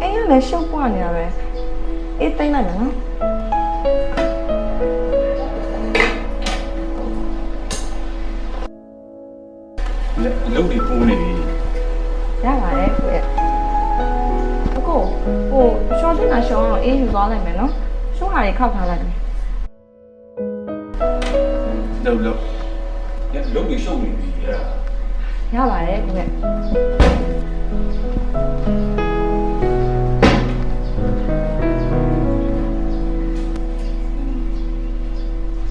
အေးရလည်းရှုပ်ပွားနေတာပဲအေးတိတ်လိုက်မယ်နော် အလုပ်တွေပုံနေပြီ ရပါတယ်ကိုရဲ့အကိုဟိုရှော့တင်တာရှော့အောင်အေးယူသွားလိုက်မယ်နော်ရှော့ဟာတွေခောက်ထားလိုက်မယ် လုပ်လုပ်တွေရှုပ်နေပြီအဲ့ဒါ ရပါတယ်ကိုရဲ့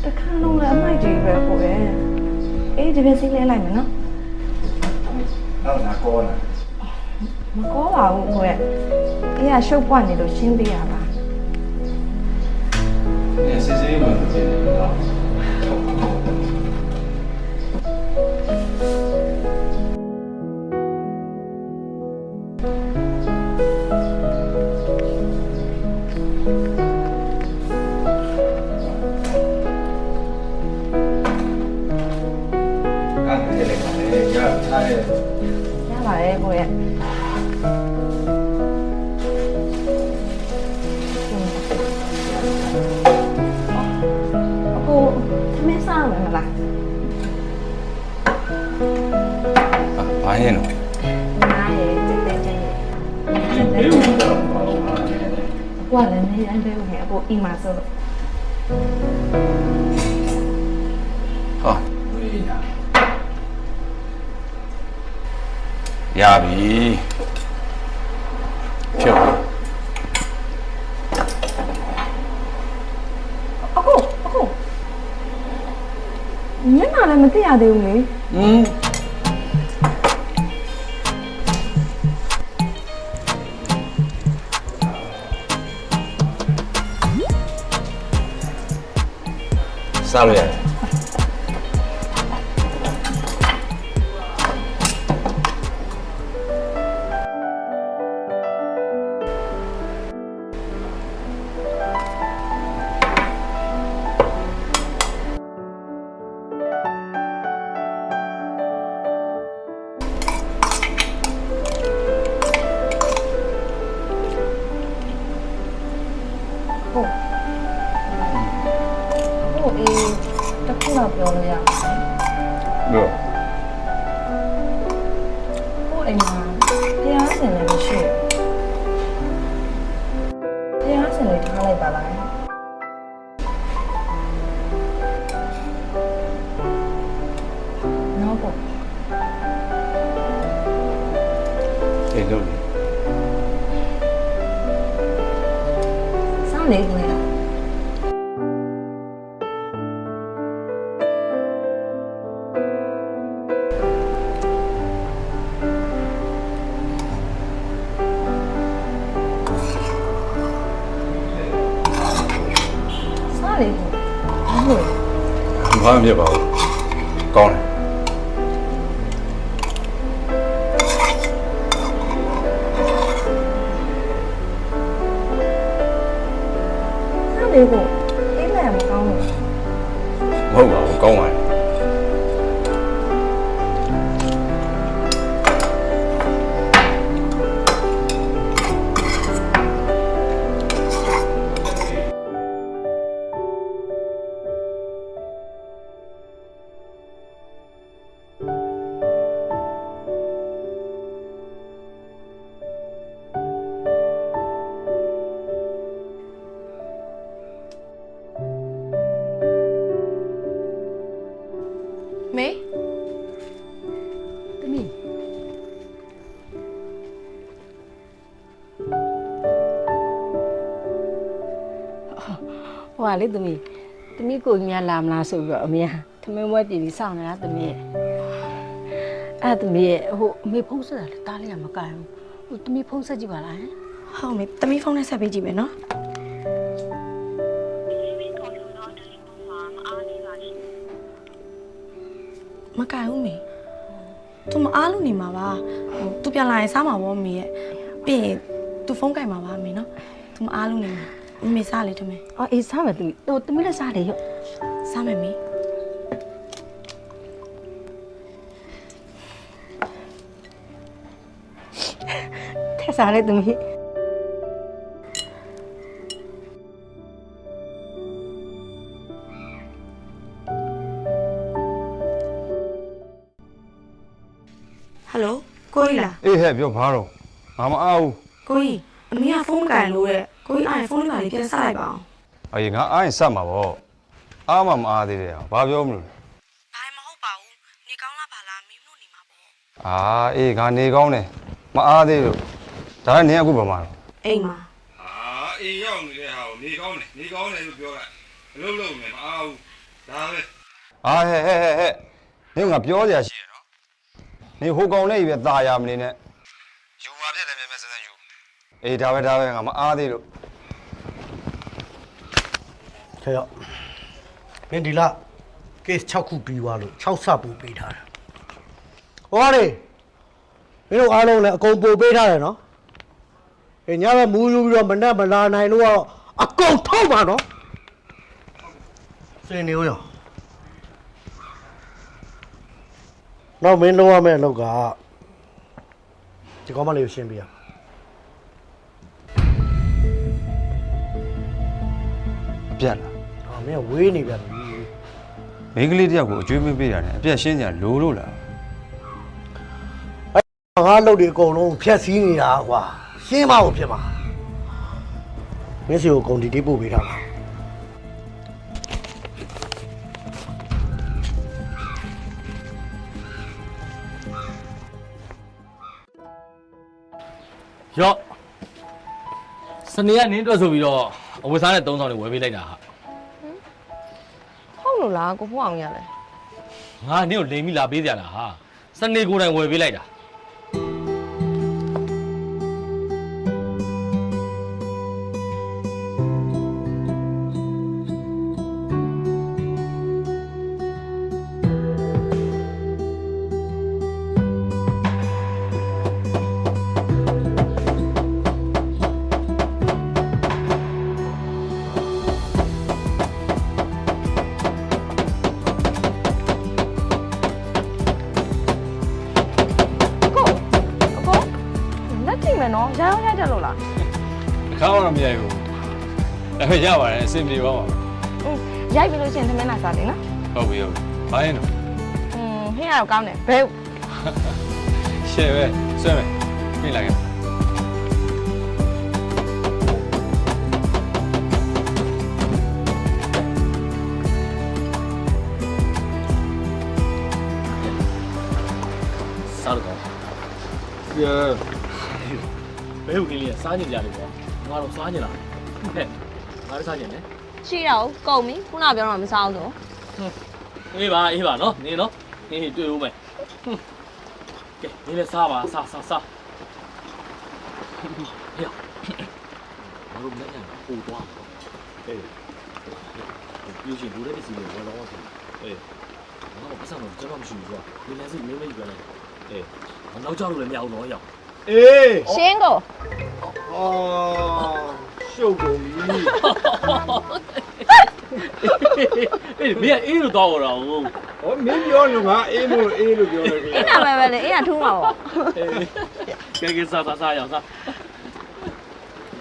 တခါလုံးလည်းအမိုက်ကြီးပဲကိုရဲ့အေးဒီပဲစိလဲလိုက်မယ်နော် နောက်ငါကောလာ မကောပါဘူးကိုရဲ့အေးကရှုပ်ပွားနေလို့ရှင်းပေးရပါ အဲ့စစ်စစ်မှမဖြစ်ဘူးနော် အဲ့ဒါလည်းလည်းရထားရဲ့ ရပါတယ်ကိုရဲ့အကိုသမင်းစားမယ်မလား ဘာဟဲ့နော် နားရဲ့တက်တက်ချင်းရဲ့ ဘယ်လိုတော့ပါလို့ဟာ အကွာလည်းနေတိုင်းပဲဝင်အကိုအိမ်မှာဆိုလို့ ဟာ ဝေးရ ရပြီဖြုတ် အကိုမျက်နှာလည်းမသိရသေးဘူးလေ စားလို့ရတယ် ဟုတ်အေးတစ်ခုတော့ပြောလို့ရအောင် လို့ ဟုတ်အိမ်မှာတရားစင်လည်းမရှိဘူးတရားစင်လေးထားလိုက်ပါလားနော်ပေါ့ ဘာမှမဖြစ်ပါဘူးကောင်းတယ် အဲ့ဒီကိုအိမ်လည်းမကောင်းဘူး မဟုတ်ပါဘူးကောင်းပါတယ် မေတမီး ဟိုကလေသမီးကိုကြီးများလာမလားဆိုပြီးတော့အမေကသမင်းဝဲပြည်ပြီးစောင့်နေတာသမီးအဲ့သမီးရဲ့ဟိုအမေဖုန်းဆက်တာလေတားလေးကမကိုင်ဘူးဟိုသမီးဖုန်းဆက်ကြည့်ပါလားဟင် ဟုတ်မေတမီးဖုန်းနဲ့ဆက်ပေးကြည့်မယ်နော်မကင်ဘူးမေသူမအားလို့နေမှာပါဟိုသူပြန်လာရင်စားမှာပေါ့မေရဲ့ပြီးရင်သူဖုန်းကင်မှာပါမေနော်သူမအားလို့နေမှာမေစားလေထမင်း အော်အေးစားမယ်သမီးဟိုသမီးလည်းစားတယ်ရော့ စားမယ်မေ ထက်စားလေသမီး ဟယ်လိုကိုကြီးလား အေးဟဲ့ပြောဘာတော့ငါမအားဘူး ကိုကြီးအမေကဖုန်းကင်လို့တဲ့ကိုကြီးအိုင်ဖုန်းလေးပါလေးပြန်ဆက်လိုက်ပါအောင် အေးငါအားရင်စက်မှာပေါ့အားမမအားသေးတယ်ဘာပြောမလို့လဲ ဘာမှမဟုတ်ပါဘူးနေကောင်းလားပါလားမင်းတို့နေမှာပေါ့ အာအေးငါနေကောင်းတယ်မအားသေးလို့ဒါနဲ့နင်အခုဘာမှတော့ အိမ်မှာ အာအေးရောက်နေတဲ့ဟာကိုနေကောင်းတယ်လို့ပြောလိုက်အလုပ်လုပ်နေမအားဘူးဒါပဲအာဟဲ့နင်ကပြောစရာရှိရနော်နေဟိုကောင်လေးပဲตาရမနေနဲ့ယူပါပြက်တယ်မြဲမြဲစစယူအေးဒါပဲငါမအားသေးလို့ ခဲရောမင်းဒီလား case 6ခုပြီးသွားလို့6ဆပ်ပို့ပေးထားတယ်ဟောလေမင်းတို့အားလုံးလည်းအကုန်ပို့ပေးထားတယ်နော်အေးညဘက်မူးယူပြီးတော့မနဲ့မလာနိုင်လို့ကတော့အကုန်ထုတ်ပါနော်စင်နေဦးရောနောက်မင်းလုံးရမယ့်အလုပ်ကဒီကောင်မလေးကိုရှင်းပြရ အပြက်လား ဟာမင်းဝေးနေပြန်ပြီ မိန်းကလေးတယောက်ကိုအကျွေးမပေးတာနဲ့အပြက်ရှင်းကြလိုလို့လား ငါလုပ်တွေအကုန်လုံးဖြက်စီးနေတာကွာရှင်းမအောင်ဖြစ်မှာမင်းစီကိုကုန်တီတိပို့ပေးထားပါရော့စနေကနင်းတွက်ဆိုပြီးတော့အဝတ်စားနဲ့3ဆောင်တွေဝယ်ပေးလိုက်တာဟာ ဟုတ်လို့လားကိုဖို့အောင်ရလဲ ငါနင်းကိုလိမ်ပြီးလာပေးကြလားဟာစနေကိုယ်တိုင်ဝယ်ပေးလိုက်တာ လက်ကြည့်မယ်နော်ရောင်းရိုက်တယ်လို့လား အခါတော့မရိုက်ဘူးဒါပေမဲ့ရပါတယ်အဆင်ပြေပါပါ ရိုက်ပြီးလို့ရှိရင်သမင်းလာစားတယ်နော် ဟုတ်ပြီဘာရင်တော့ ဟင်းရတော့ကောင်းတယ်ဘယ် ရှယ်ပဲဆွဲမယ်ပြေးလိုက်ခဲ့စားတော့ရဘယ်ဟုတ်ကလေးစားနေကြတယ်ကွာငါတော့စားနေလားဟဲ့ငါလည်းစားနေတယ် ရှိတော့ကုန်ပြီခုနပြောတော့မစားဘူးဆို အေးပါနော်နင်းနော်နင်းတွေ့ဦးမယ်ကဲနင်းလည်းစားပါစားဟေ့ဘာလို့မလဲပူသွားအေးပြူရှင်လူတဲ့စီကိုဝယ်တော့我不上了，这个不行是吧？你连是没没一个人，我老家路来瞄我要。 အေး ရှင်းကို အာရှုပ်ကုန်ပြီ 没有路到我了哦。 ဟောမင်းပြောလို့ငါအေးလို့ပြောတယ် အေးနာမယ်ပဲလေအေးကထူးမှာပေါ့ 给啥样啥？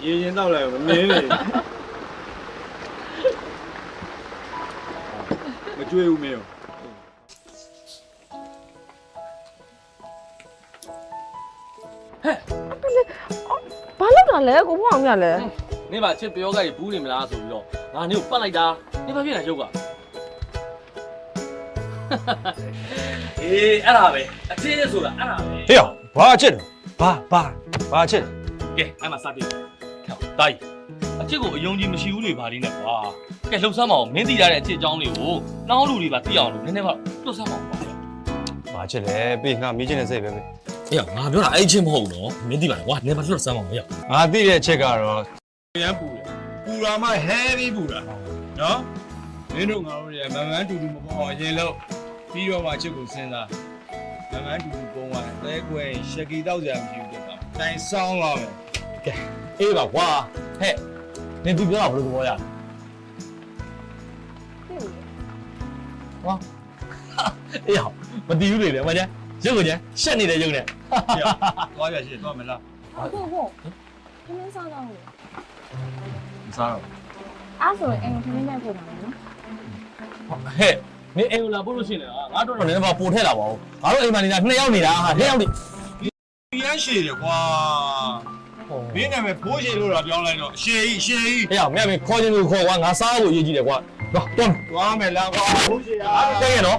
ရင်တော့လိုက်မမင်းလေမကြွေးဘူးမင်း ဘာလုပ်တာလဲကိုဘုအောင်မြလဲ 你把这表哥补你们俩手了，啊，你又搬来的，你把别人修个。哎，俺那呗，这就说了，俺那呗。 ဟေ့အောင်ဘာချစ်တော့ဘာချစ် 给，俺妈傻逼，看，大姨，这个用的没修理把的呢吧？给楼上嘛，没地下来这张的哦，然后路里把地上路，那把楼上嘛。 ဘာချစ်လဲပေးငါမိချင်းတဲ့စိတ်ပဲပေး 哎呀，俺表那爱情好咯，没地方哇，那把楼上嘛呀。 ငါသိတဲ့အချက်ကတော့ ရမ်းပူတယ်ပူတာမှ heavy ပူတာနော်မင်းတို့ငါတို့ရမန်မန်တူတူမပေါ်အောင်ရင်လို့ပြီးတော့မှချစ်ကိုစဉ်းစားမန်မန်တူတူပုံသွားတယ်သဲကွယ်ရှက်ကီတောက်ကြမရှိဘူးတော့တိုင်ဆောင်လာမယ် 哎吧，哇，嘿，你对表那不是多呀？哇，哎呀，我第一类的，我讲，这个呢，现在的用的。 သွားရရှိသွားမလား ဟုတ်ဟုတ်ခင်းစားတော့လေ မစားတော့ အားဆိုရင်အိမ်ခင်းနဲ့ပို့ပါမယ်နော် 嘿，你哎呦，那不如行了啊，俺这人把补贴了不？俺说哎妈，你那2要你的哈，2要你。 ရမ်းရှည်တယ်ကွာမင်းနာမည်ဖိုးရှည်လို့တော့ပြောင်းလိုက်တော့ရှည်ကြီး 哎呀，妹妹考进就考完，俺啥都业绩的管，走，走， သွားမယ်လားကွာဖိုးရှည်အား 再见喽。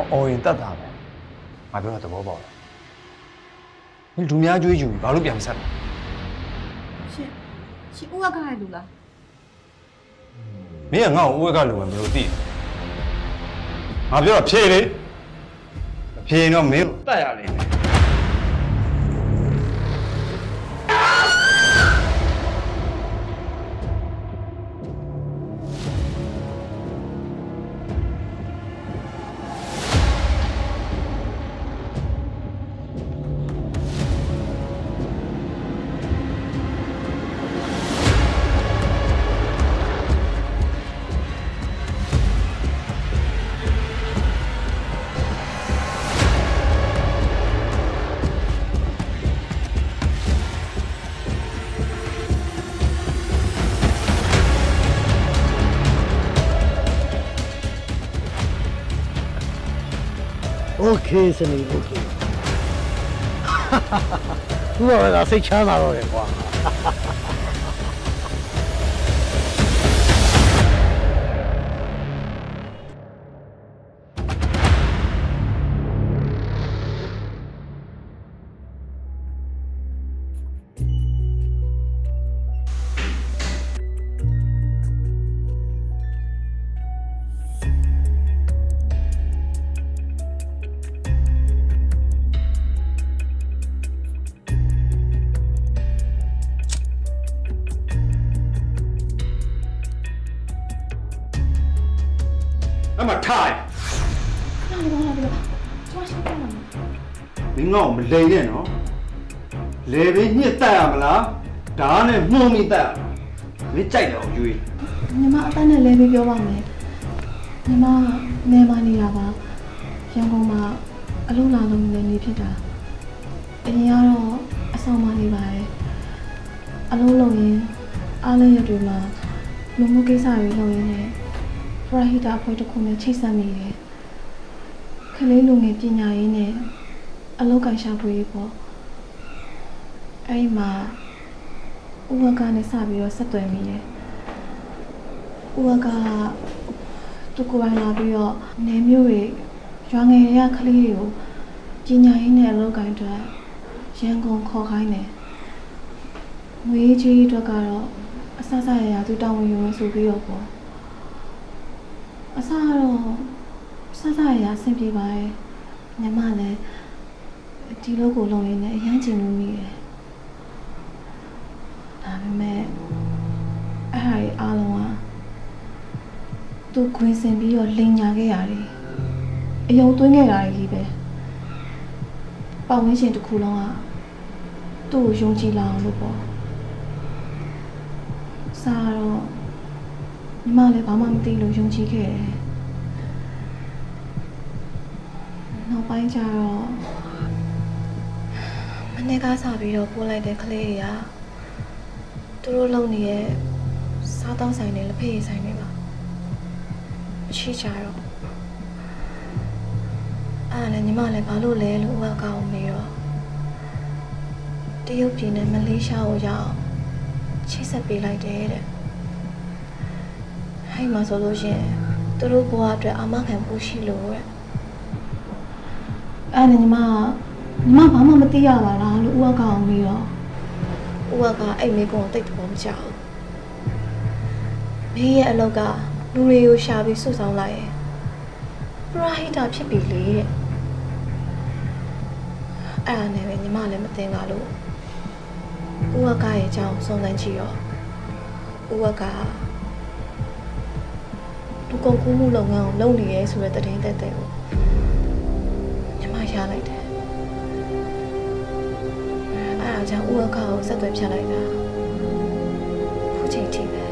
မအော်ရင်တတ်တာပဲငါပြောတာသဘောပေါက်လားမင်းလူများကြွေးယူပြီးဘာလို့ပြန်မဆက်လဲ ရှင်ဦးကခိုင်းလူလား မင်းကငါ့ကိုဥဝက်ကလူပဲမလို့သိတယ်ငါပြောတာဖြေလေမဖြေရင်တော့မင်းကိုတတ်ရလိမ့်မယ် โอเคစနေโอเคသူကလည်းစိတ်ချမ်းသာတော့တယ်ကွာ အမထိုင်မင်းငေါ့မလိန်နဲ့နော်လေဘေးညှစ်တက်ရမလားဓာတ်နဲ့မှုံမိတက်ရမင်းကြိုက်တယ်အောင်ရွေး ညီမအတန်းနဲ့လဲပြီးပြောပါမယ်ညီမနေမနေတာပါရန်ကုန်မှာအလုပ်လာလုပ်နေနေဖြစ်တာအရင်ကတော့အဆောင်မနေပါတယ်အလုပ်လုပ်ရင်အားလည်းရတွေမှာလူမှုကိစ္စတွေလုပ်ရင်းနဲ့ပရဟိတအဖွဲ့တစ်ခုနဲ့ချိတ်ဆက်မိတယ်ခလေးလူငယ်ပညာရေးနဲ့အလုပ်ကိုင်ရှာဖွေရေးပေါ့အဲ့ဒီမှာဥပကနေစပြီးတော့ဆက်သွယ်မိတယ်ဥပကသူကိုယ်တိုင်လာပြီးတော့နေမျိုးတွေရွာငယ်တွေကကလေးတွေကိုပ ညာရေးနဲ့အလုပ်ကိုင်းအတွက်ရန်ကုန်ခေါ်ခိုင်းတယ်ငွေကြီးအတွက်ကတော့အဆဆရသူတောင်းဝင်ယူမယ်ဆိုပြီးတော့ပေါ့အဆကတော့ဆဆရအဆင်ပြေပါရဲ့ညီမလည်းဒီလိုကိုလုံရင်းနဲ့အရန်ချင်လို့မိတယ်ဒါပေမဲ့အဲ့ဟာကြီးအားလုံးကသူခွင်စင်ပြီးတော့လိန်ညာခဲ့ရတယ်အယုံသွင်းခဲ့တာကြီးပဲပတ်ဝန်းကျင်တစ်ခုလုံးကသူ့ကိုယုံကြည်လာအောင်လို့ပေါ့စားတော့ညီမလည်းဘာမှမသိလို့ယုံကြည်ခဲ့တယ်နောက်ပိုင်းကျတော့မနေ့ကစပြီးတော့ပို့လိုက်တဲ့ကလေးတွေကသူတို့လုံနေတဲ့စားတောင်းဆိုင်တွေလက်ဖက်ရည်ဆိုင်တွေပါရှိကြတော့အဲ့ဒါလည်းညီမလည်းဘာလို့လဲလို့ဥပကောင်းမေးတော့တရုတ်ပြည်နဲ့မလေးရှားကိုရောက်ချိတ်ဆက်ပေးလိုက်တယ်တဲ့ဟိုက်မှာဆိုလို့ရှိရင်သူတို့ဘဝအတွက်အာမခံဖို့ရှိလို့တဲ့အဲ့ဒါညီမဘာမှမသိရပါလားလို့ဥပကောင်းမေးတော့ဥပကအဲ့မိကုန်းကိုတိတ်တော်မကြောက်မေးရဲ့အလောက်ကလူတွေကိုရှာပြီးစုဆောင်လိုက်ရင်ပရာဟိတာဖြစ်ပြီလေတဲ့အဲ့ဒါနဲ့ပဲညီမလည်းမသိပါလို့ဥဝကရဲ့အကြောင်းစုံစမ်းကြည့်တော့ဥဝကလူကုန်ကူးမှုလုပ်ငန်းကိုလုပ်နေရဲဆိုတဲ့သတင်းသက်သက်ကိုညီမရလိုက်တယ်အဲ့ဒါကြောင့်ဥဝကကိုဆက်သွယ်ဖြတ်လိုက်တာခုချိန်ထိပဲ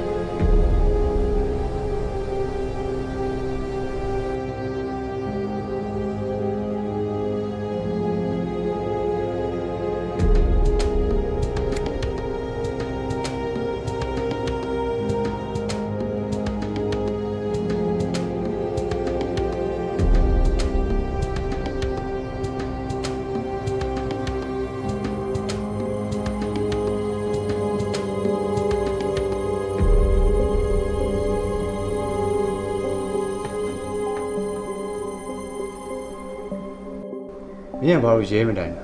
မင်းကဘာလို့ရဲမတိုင်လဲ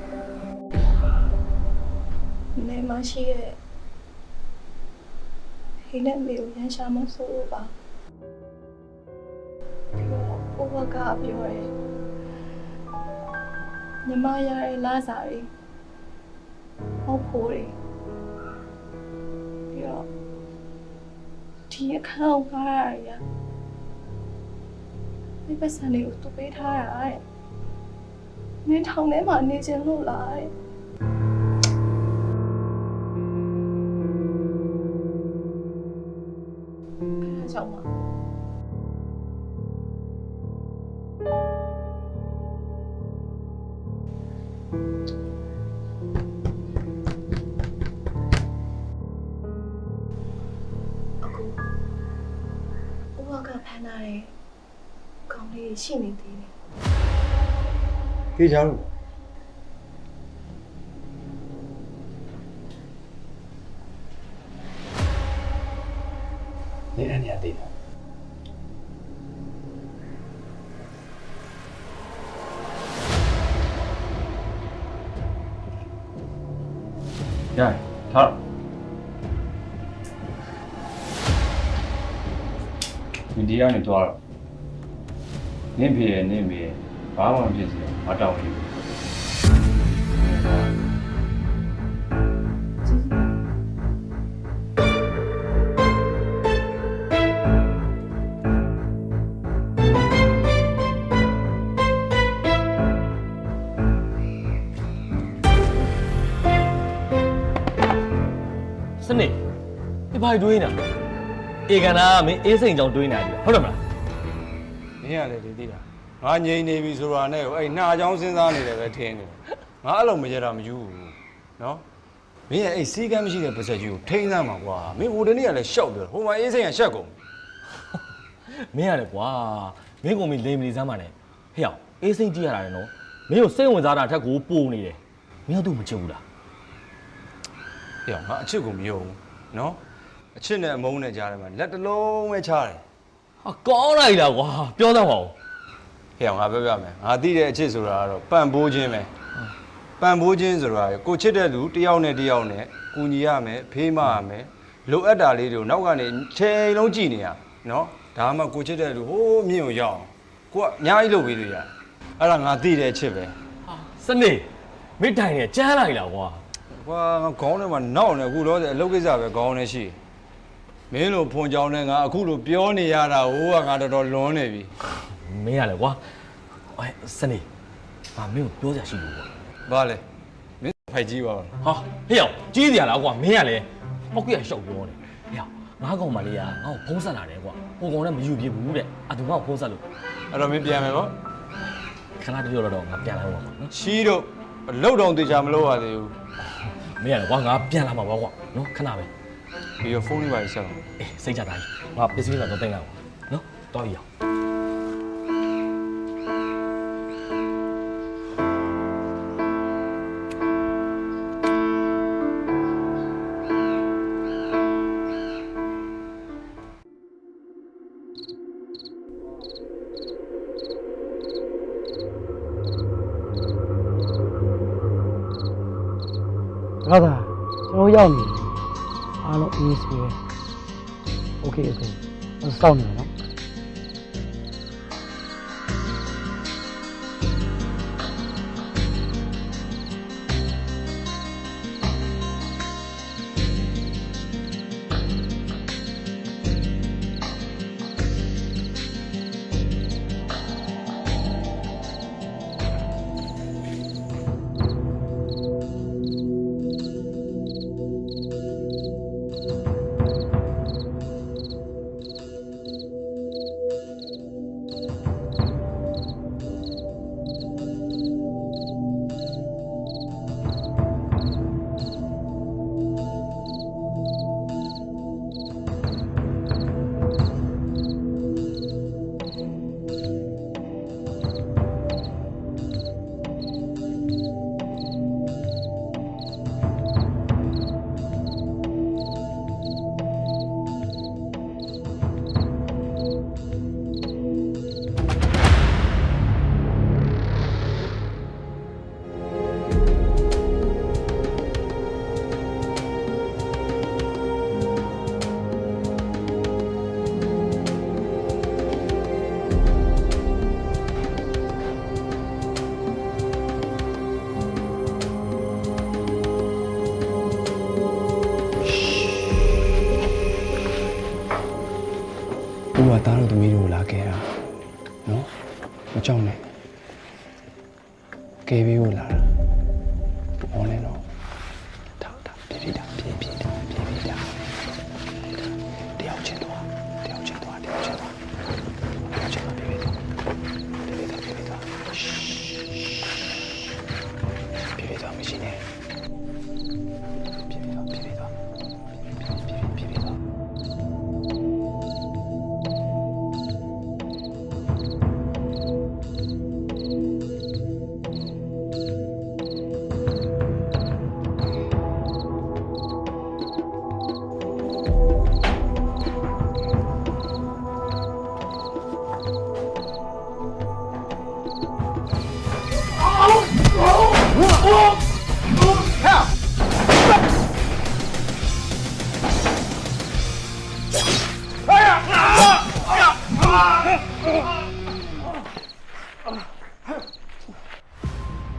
နေမရှိရဲ့ဟိနဲ့မေကိုရန်ရှာမဆိုးပါပြီးတော့ဥပကပြောတယ်ညီမရရဲ့လာစားရီဟုတ်ဖို့ရီပြီးတော့ဒီအခါကိုကားရဒီပတ်စံလေးကိုသူပေးထားတာတဲ့မင်းထောင်ထဲမှာနေချင်လို့လားတဲ့အဲ့ဒါကြောင့်မအခုဥပကဖမ်းထားတဲ့ကောင်းလေးရှိနေသေးတယ်ပြေးကြလို့နေအနေအသေးတယ်ရတယ်ထားဒီတရားနဲ့တွားတော့နင်းပြေနင်းပြေဘာမှမဖြစ်စေမတောင်းဘူးစနေဒီဘာတွေးနေတာအေကန်နာမင်းအေးစိန်ကြောင်တွေးနေတယ်ဟုတ်တယ်မလား မင်းကလည်းဒီသိတာငါငြိမ်နေပြီဆိုတာနဲ့အဲ့နှာအကြောင်းစဉ်းစားနေတယ်ပဲထင်နေတယ်ငါအဲ့လိုမကြတာမယူဘူးနော်မင်းရဲ့အဲ့စီးကမ်းမရှိတဲ့ပါဇက်ကြီးကိုထိန်းစမ်းမှာကွာမင်းဟိုတနေ့ကလည်းရှောက်ပြောဟိုမှာအေးစိန်ကရှက်ကုန် မင်းရတယ်ကွာမင်းကမင်းလိမ်မနေစမ်းပါနဲ့ဟဲ့အောင်အေးစိန်ကြည့်ရတာလေနော်မင်းကိုစိတ်ဝင်စားတာထက်ကိုပိုနေတယ်မင်းကသူ့မချစ်ဘူးလား ဟဲ့ငါအချစ်ကိုမယုံဘူးနော်အချစ်နဲ့အမုန်းနဲ့ကြားထဲမှာလက်တစ်လုံးပဲချားတယ် ဟာကောင်းလိုက်လားကွာပြောတတ်ပါဦး ဟဲ့ငါပြောပြမယ်ငါသိတဲ့အချစ်ဆိုတာကတော့ပန့်ပိုးခြင်းပဲပန့်ပိုးခြင်းဆိုတာကိုချစ်တဲ့လူတယောက်နဲ့တယောက်နဲ့ကူညီရမယ်ဖေးမရမယ်လိုအပ်တာလေးတွေကိုနောက်ကနေချိန်လုံးကြည့်နေရနော်ဒါမှကိုချစ်တဲ့လူဟိုးမြင့်ကိုရောက်ကိုကအများကြီးလုပ်ပေးလို့ရတယ်အဲ့ဒါငါသိတဲ့အချစ်ပဲ စနေမိတိုင်နဲ့ကျန်းလိုက်လားကွာ ကွာငါခေါင်းထဲမှာနောက်နေအခုတော့အလုပ်ကိစ္စပဲခေါင်းထဲရှိမင်းလိုဖွန်ကြောင်နဲ့ငါအခုလိုပြောနေရတာဟိုကငါတော်တော်လွန်နေပြီ မင်းရလေကွာအဲစနေငါမင်းကိုပြောစရာရှိလို့ကွာ ဘာလဲမင်းဖိုက်ကြီးပါ ဟာဟေ့ရောက်ကြီးစရာလားကွာမင်းရလေပောက်ကရရှောက်ပြောနေဟေ့ရောက်ငါကောင်မလေးကငါ့ကိုဖုံးဆက်လာတယ်ကွာဟိုကောင်လည်းမယူပြဘူးတဲ့အတူငါ့ကိုဖုံးဆက်လို့ အဲ့တော့မင်းပြန်မယ်ပေါ့ ခဏတပြောတော့ငါပြန်လာတော့နော် ရှီးတော့လှုပ်တော့တေချာမလို့ရသေးဘူး မင်းရလေကွာငါပြန်လာမှာပါကွာနော်ခဏပဲ ပြီးတော့ဖုန်းလေးပါဆက်အောင် အေးစိတ်ချတာကြီးငါပစ္စည်းကတော့တင်လိုက်အောင်နော်တော်ပြီအောင် ဘာသာကျွန်တော်ရောက်နေအားလုံးအေးဆေးပဲโอเคစောင့်နေနော် ကိုကသားတို့သမီးတို့လာခဲ့တာနော်မကြောက်နဲ့ကဲပြီးကိုလာတာဘောနဲ့တော့ဒါပြေးပြေးတာတယောက်ချင်းသွားပြေးပြေးသွားမရှိနဲ့ပြေးသွား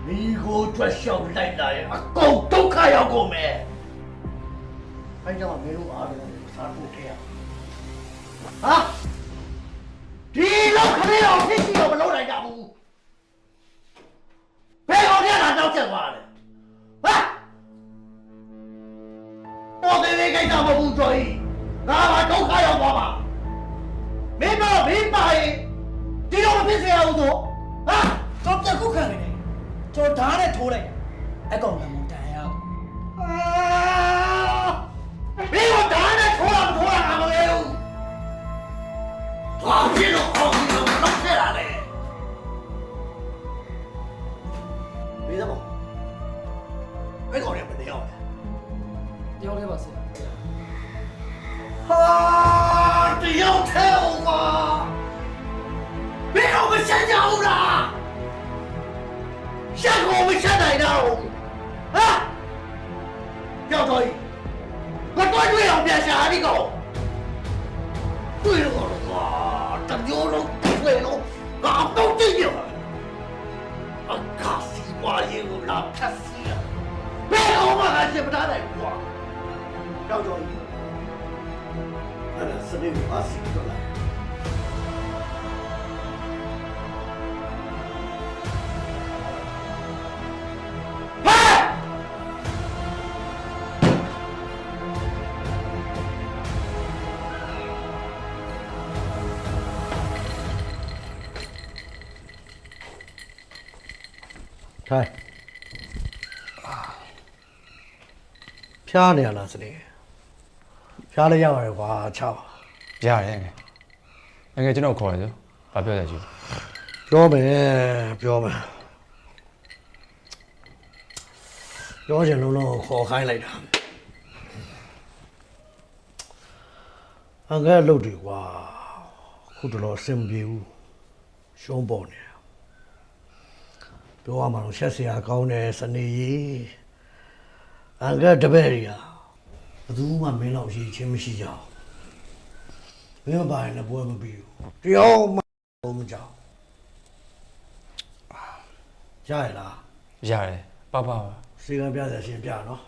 မိကိုအတွက်ရှောက်လိုက်လာရင်အကုန်ဒုက္ခရောက်ကုန်မယ်။အဲကြောင့်မင်းတို့အားလုံးစားဖို့ခဲ့ရ။ဟာဒီလောက်ခရီးအောင်ဖြစ်စီတော့မလုပ်နိုင်ကြဘူး။ဘယ်ကောင်နဲ့လာတော့ချက်သွားလဲ။ဟာတော်သေးသေးကိစ္စမဟုတ်ဘူးကျော်ကြီး။ငါကဒုက္ခရောက်သွားပါ။မင်းမပါရင်ဒီလိုမဖြစ်စေရဘူးဆို။ဟာတော့ပြက်ခုခံနေတယ်။ကျွန်တော်ဓာတ်နဲ့ထိုးလိုက်အကောင်ကမတန်ရဘူးဘယ်တော့ဓာတ်နဲ့ထိုးတာမထိုးတာမလဲဘူးဘာဖြစ်လို့အောင်ဒီလိုလုပ်ခဲ့တာလဲဘယ်တော့ဘယ်ကောင်လဲမတရားဘူးတရားလဲပါဆရာဟာတရားထဲအောင်ပါဘယ်တော့မရှ ချက်ကြဘူးလားရှက်ကိုမရှက်နိုင်တော့ဟာကြောက်တော့ငါတော့တွေ့အောင်ပြန်ရှာဒီကောင်တွေ့တော့ကွာတမျိုးလုံးတွေ့လို့ငါတော့ကြည့်ရအခါစီပွားရေးကိုလာဖြတ်စီဘယ်အောင်မှအရှင်းမထားနိုင်ဘူးကွာကြောက်တော့အဲ့ဒါစနေကိုအစီတော့လာထိုင်ဖျားနေရလားစနေဖျားလည်းရပါတယ်ကွာချောက် ရတယ်ငယ်ကျွန်တော်ခေါ်ရစို့ဘာပြောရကြည့် ပြောမယ်ပြောချင်လုံးလုံးခေါ်ခိုင်းလိုက်တာအငဲ့လုပ်တယ်ကွာခုတလောအဆင်မပြေဘူးရှုံးပေါ်နေပြောရမှာတော့ရှက်စရာကောင်းတယ်စနေကြီးအငဲ့တပည့်တွေကဘယ်သူမှမင်းလောက်ရှိချင်းမရှိကြဘူးမင်းမပါရင်လည်းပွဲမပြီးဘူးတရားမှမကြောက်ရရလားရတယ်ပါစီကံပြရရှင်ပြနော်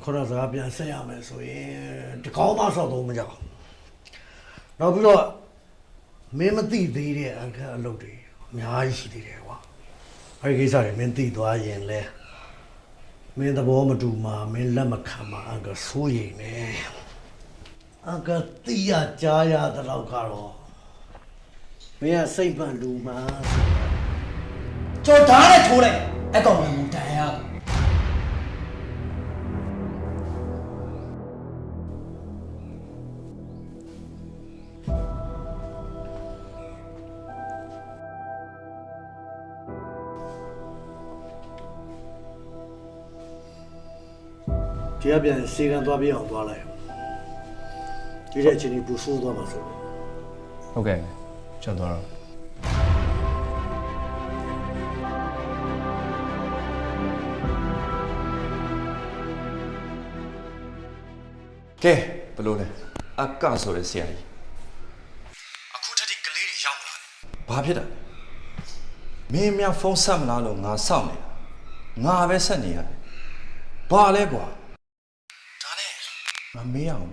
ခေါင်းစကားပြန်ဆက်ရမယ်ဆိုရင်တကောင်းမဆောက်တော့မကြောက်နောက်ပြီးတော့မင်းမသိသေးတဲ့အငဲ့အလုပ်တွေအများကြီးရှိသေးတယ်ကွာအဲ့ဒီကိစ္စတွေမင်းသိသွားရင်လဲမင်းသဘောမတူမှာမင်းလက်မခံမှာအငါဆိုးရင်နေအငါသိရကြားရတဲ့လောက်ကတော့မင်းကစိတ်ပန်လူမှာကျော်ဓာတ်နဲ့ထိုးလိုက်အဲ့ကောင်ကတန်ရဒီကပြန်စေကံသွားပြအောင်သွားလိုက်ဒီတဲ့အချိန်ကြီးပူဆိုးသွားမှာဆိုဟုတ်ကဲ့ကျွန်တော်တော့ကဲဘလို့လဲအကဆိုတဲ့ဆရာကြီးအခုထက်ဒီကလေးတွေရောက်လာတယ်ဘာဖြစ်တာမင်းများဖုန်းဆက်မလားလို့ငါစောင့်နေတာငါပဲဆက်နေရတယ်ဘာလဲကွာဒါနဲ့ငါမေးအောင်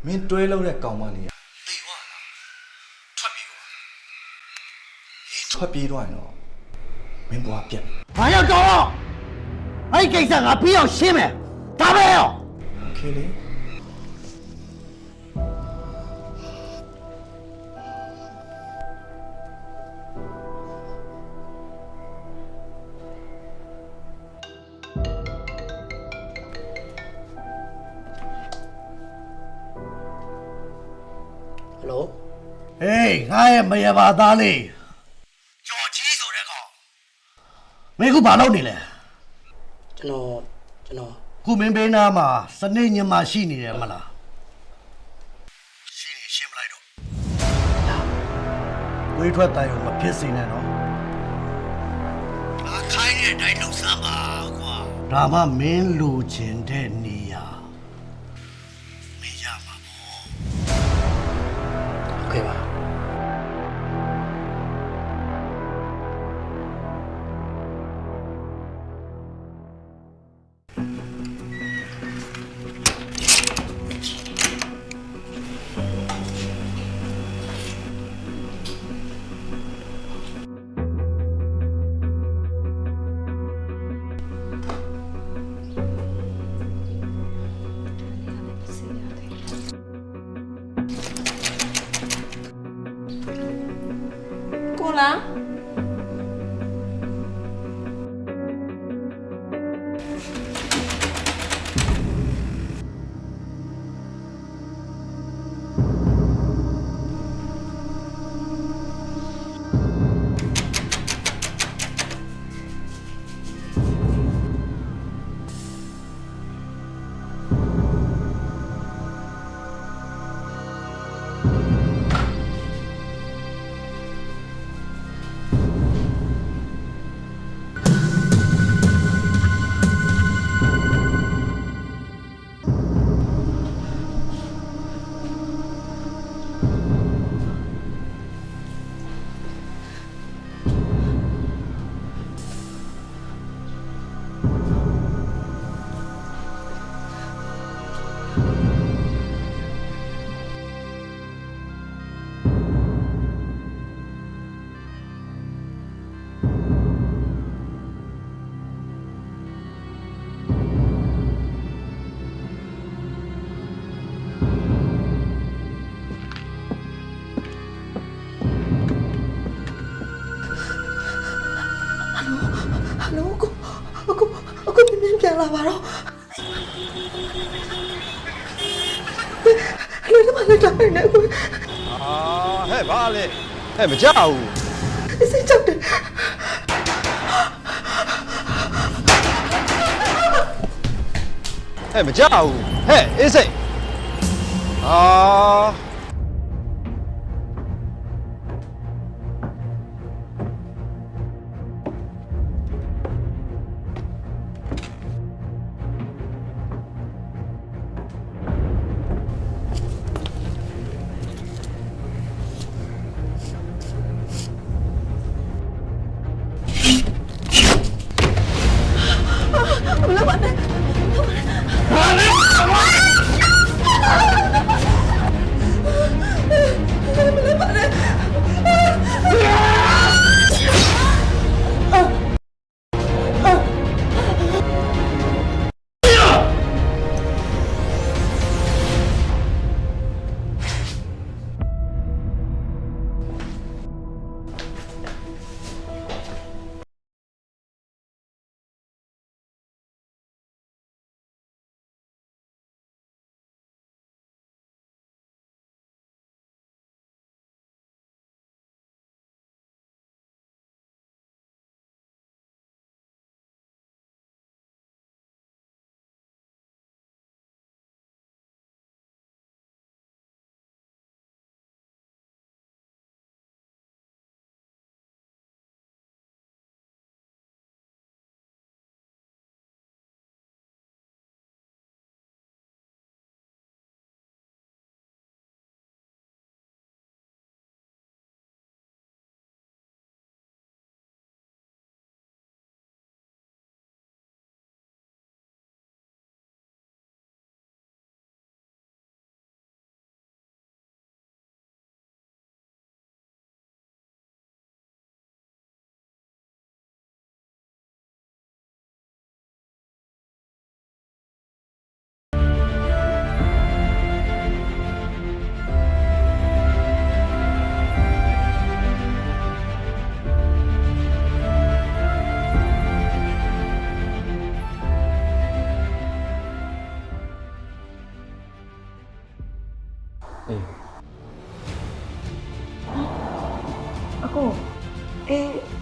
မင်းတွဲလို့တဲ့ကောင်မလေးသေသွားလားထွက်ပြေးသွားထွက်ပြေးသွားရင်တော့မင်းဘွားပြက် ဘာရောက်တော့အဲ့ဒီကိစ္စငါပြီးအောင်ရှင်းမယ်ဒါပဲရောခေလေးဟေးငါရဲ့မရပါသားလေးကျော်ကြီးဆိုတဲ့ကောင်မင်းကဘာလုပ်နေလဲကျွန်တော်ခုမင်းဘေးနားမှာစနေညမရှိနေတယ်မလားရှိနေရှင်းမလိုက်တော့ဝေးထွက်တိုင်ကိုမဖြစ်စေနဲ့နော်ခိုင်းတဲ့အတိုင်းလုပ်စမ်းပါကွာဒါမှမင်းလိုချင်တဲ့နေရာမင်းရမှာပေါ့โอเคပါကိုလား ဟ လို့အခုမြင်ပြန်လာပါတော့လူတွေမလည်းတိုင်းနေကို ဟဲ့ဘာလဲဟဲ့မကြောက်ဘူး စိတ်ကြောက်တယ် ဟဲ့မကြောက်ဘူးဟဲ့အေးစိတ်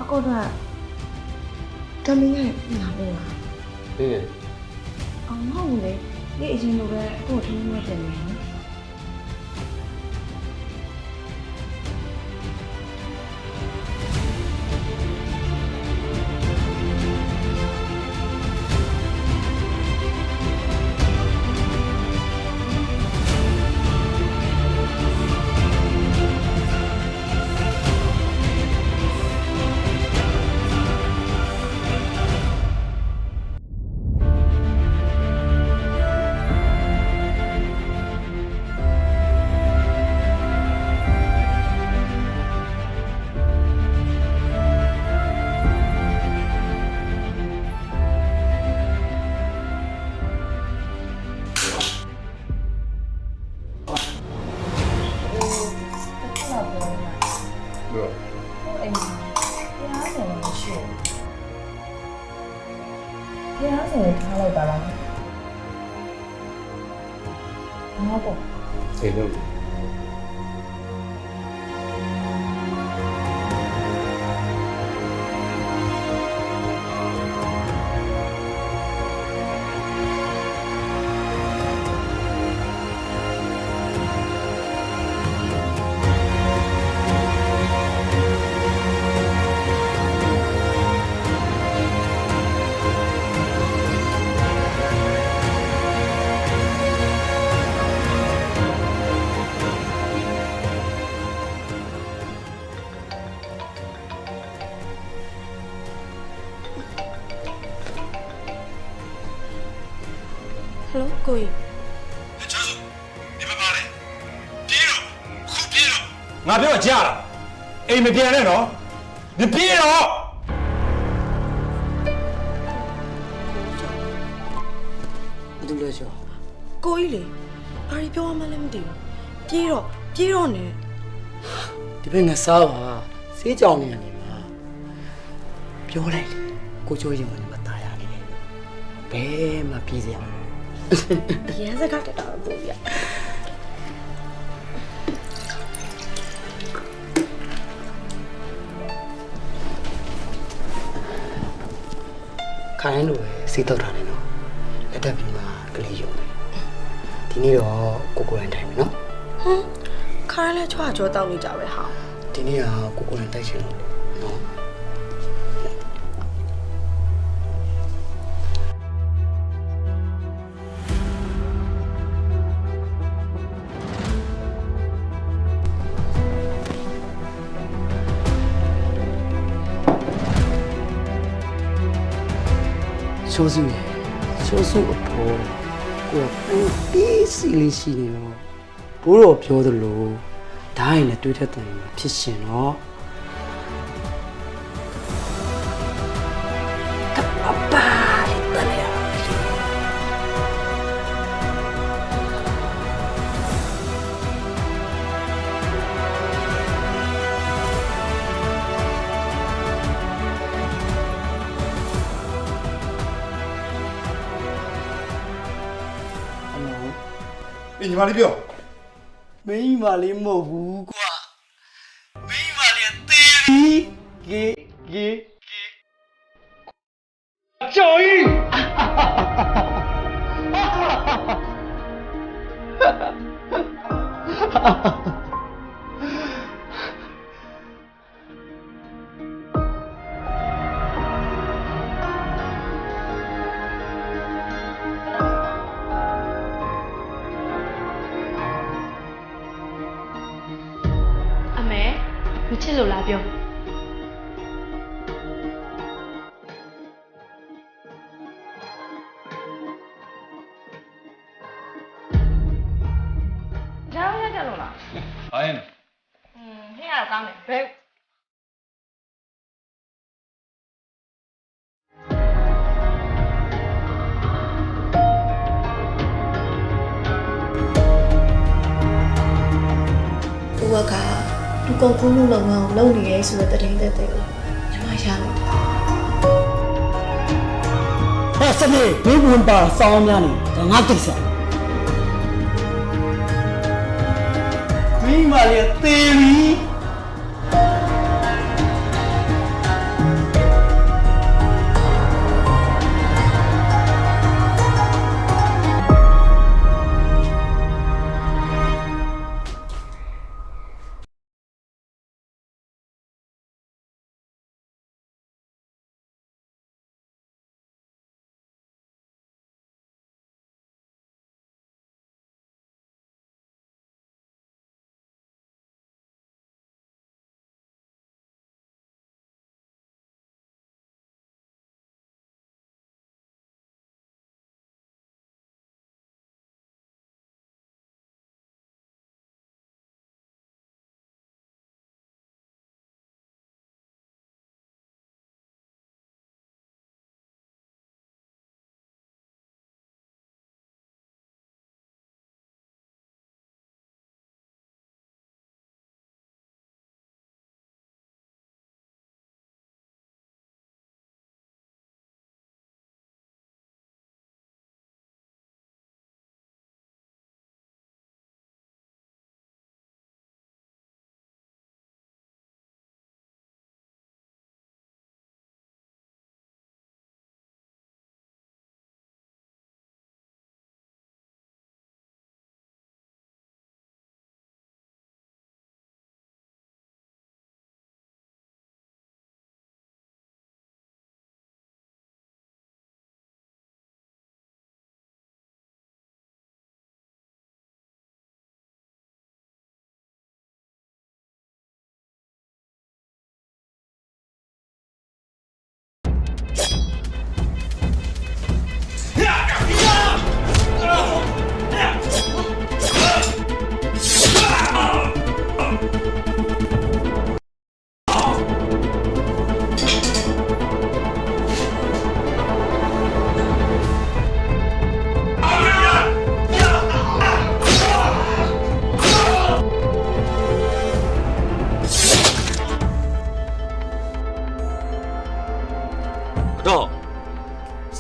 အခုတော့တမင်းရဲ့လာလို့လား အေး အောင်မဟုတ်ဘူးလေဒီအရင်လိုပဲအခုထင်းနေတယ်နော် အေးလို့ ဟယ်လိုကိုကြီး ချာစုဒီမှာပါလေပြေးတော့ခုပြေးတော့ငါပြောကြားလားအိမ်မပြန်နဲ့နော်ဒီပြေးတော့ ဘာလို့လဲချော ကိုကြီးလေဘာတွေပြောမှလည်းမသိဘူးပြေးတော့နေ ဒီဘက်ငါစားပါဆေးကြောင်နေရနေမှာပြောလိုက်လေ ကိုချိုးရင်ဝင်မตายရနေတယ်ဘယ်မှပြေးစရာ ရန်စကားတက်တာတော့ပို့ပြ ခိုင်းလို့ပဲစီးတော့တာနေနော်လက်တက်ပြီးမှကလေးရုံတယ်ဒီနေ့တော့ကိုယ်တိုင်ထိုင်မယ်နော် ဟမ်ခါရလဲချွာကြောတောက်နေကြပဲဟာ ဒီနေ့ကကိုယ်တိုင်တိုက်ချင်လို့နော် ချိုးစုရယ်ချိုးစုအဖို့ကိုယ်ပူပြီးစီလေးရှိနေတော့ဘိုးတော်ပြောသလိုဓာတ်ရင်လည်းတွေးထက်တယ်ဖြစ်ရှင်တော့အပါလေးတည်းရ အေးညီမလေးပြော မိန်းမလေးမဟုတ်ဘူးကွာမိန်းမလေးသေးပြီကေ ကျော်ကြီး အမေမချစ်လို့လားပြော ကြောင်ရကြလို့လား ဘာရင်လဲ ဟင်းရတော့ကောင်းတယ်ဘယ် သူကသူကုန်ကူးမှုလုပ်ငန်းကိုလုပ်နေရဲဆိုတဲ့တရင်သက်တဲ့ကိုညီမရမယ် ဟဲ့စနေဘင်းဝင်ပါစောင်းများနေဒါငါကိစ္စမိန်းမလေးသေးပြီ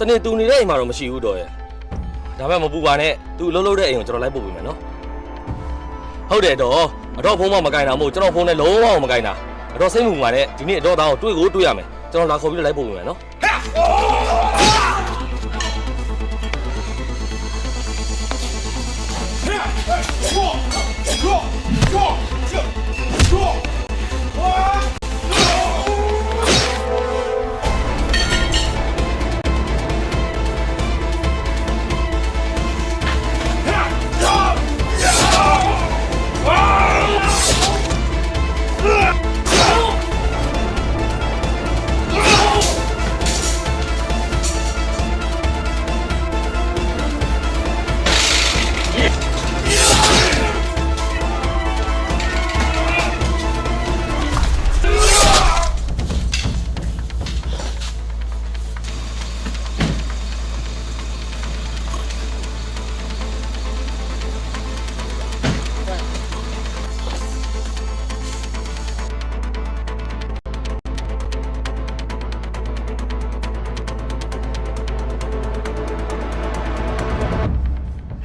နေတူနေတဲ့အိမ်မှာတော့မရှိဘူးတော့ရဲ့ဒါပေမဲ့မပူပါနဲ့သူလှုပ်လှုပ်တဲ့အိမ်ကိုကျွန်တော်လိုက်ပို့ပေးမယ်နော်ဟုတ်တယ်တော့အတော့ဖုန်းမကင်တာမို့ကျွန်တော်ဖုန်းနဲ့လုံးဝမကင်တာအတော့စိတ်မူပါနဲ့ဒီနေ့အတော့သားကိုတွေ့ရမယ်ကျွန်တော်လာခေါ်ပြီးလိုက်ပို့ပေးမယ်နော်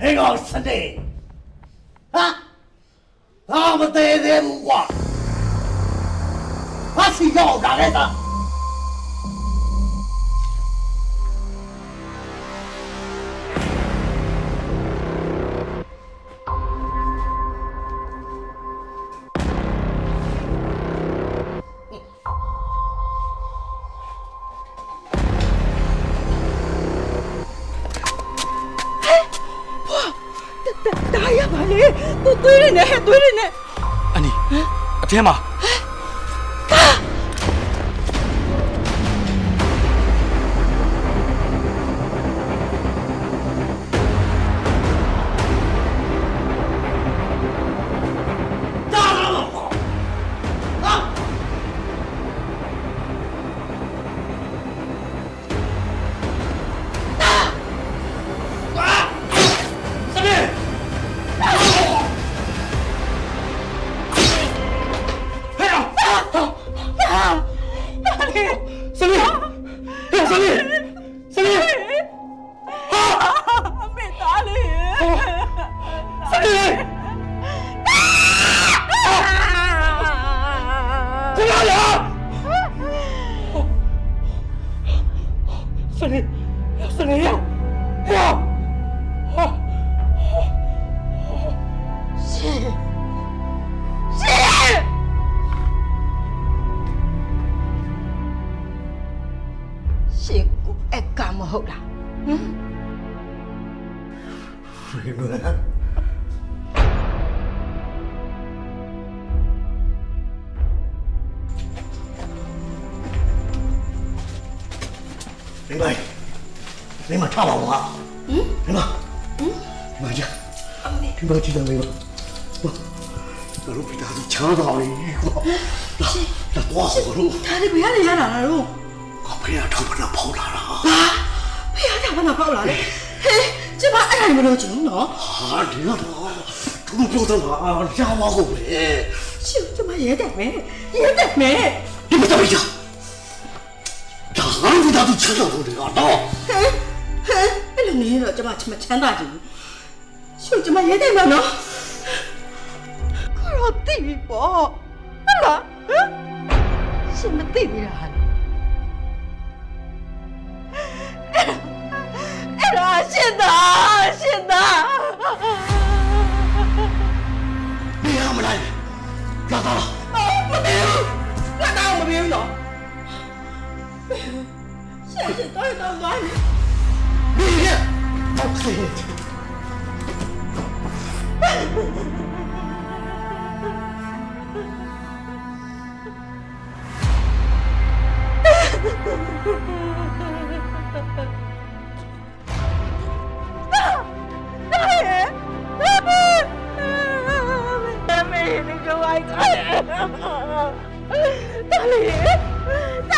ဟဲ့ကောင်စတဲ့ဟာဘာမသေးသေးဘူးကွာဘာစီရောက်တာလဲတာဒါရပါလေသူသွေးရနေသွေးရနေ အနီအထဲမှာရှင်ကိုအကမဟုတ်လားဟမ် 你们唱老话，你们，妈呀，你们记得没有？我路被他都抢到了一个，那多好路！他的不要人家哪了路？我陪着他把那跑哪了？啊，不要他把那跑哪了？嘿，这把俺们都惊了。啊，这个都不得了，家往后背。就这么也得没，也得没。你们怎么讲？这俺们家都抢到了这个刀。嘿，那你说这把什么钱大金？就这么也得没呢？可让弟弟不？了，什么弟弟啊？哎呀，现在，你还没来？拉倒了。那哪有没有呢？现在到底到哪里？你，大妹，你给我爱看，大李，大。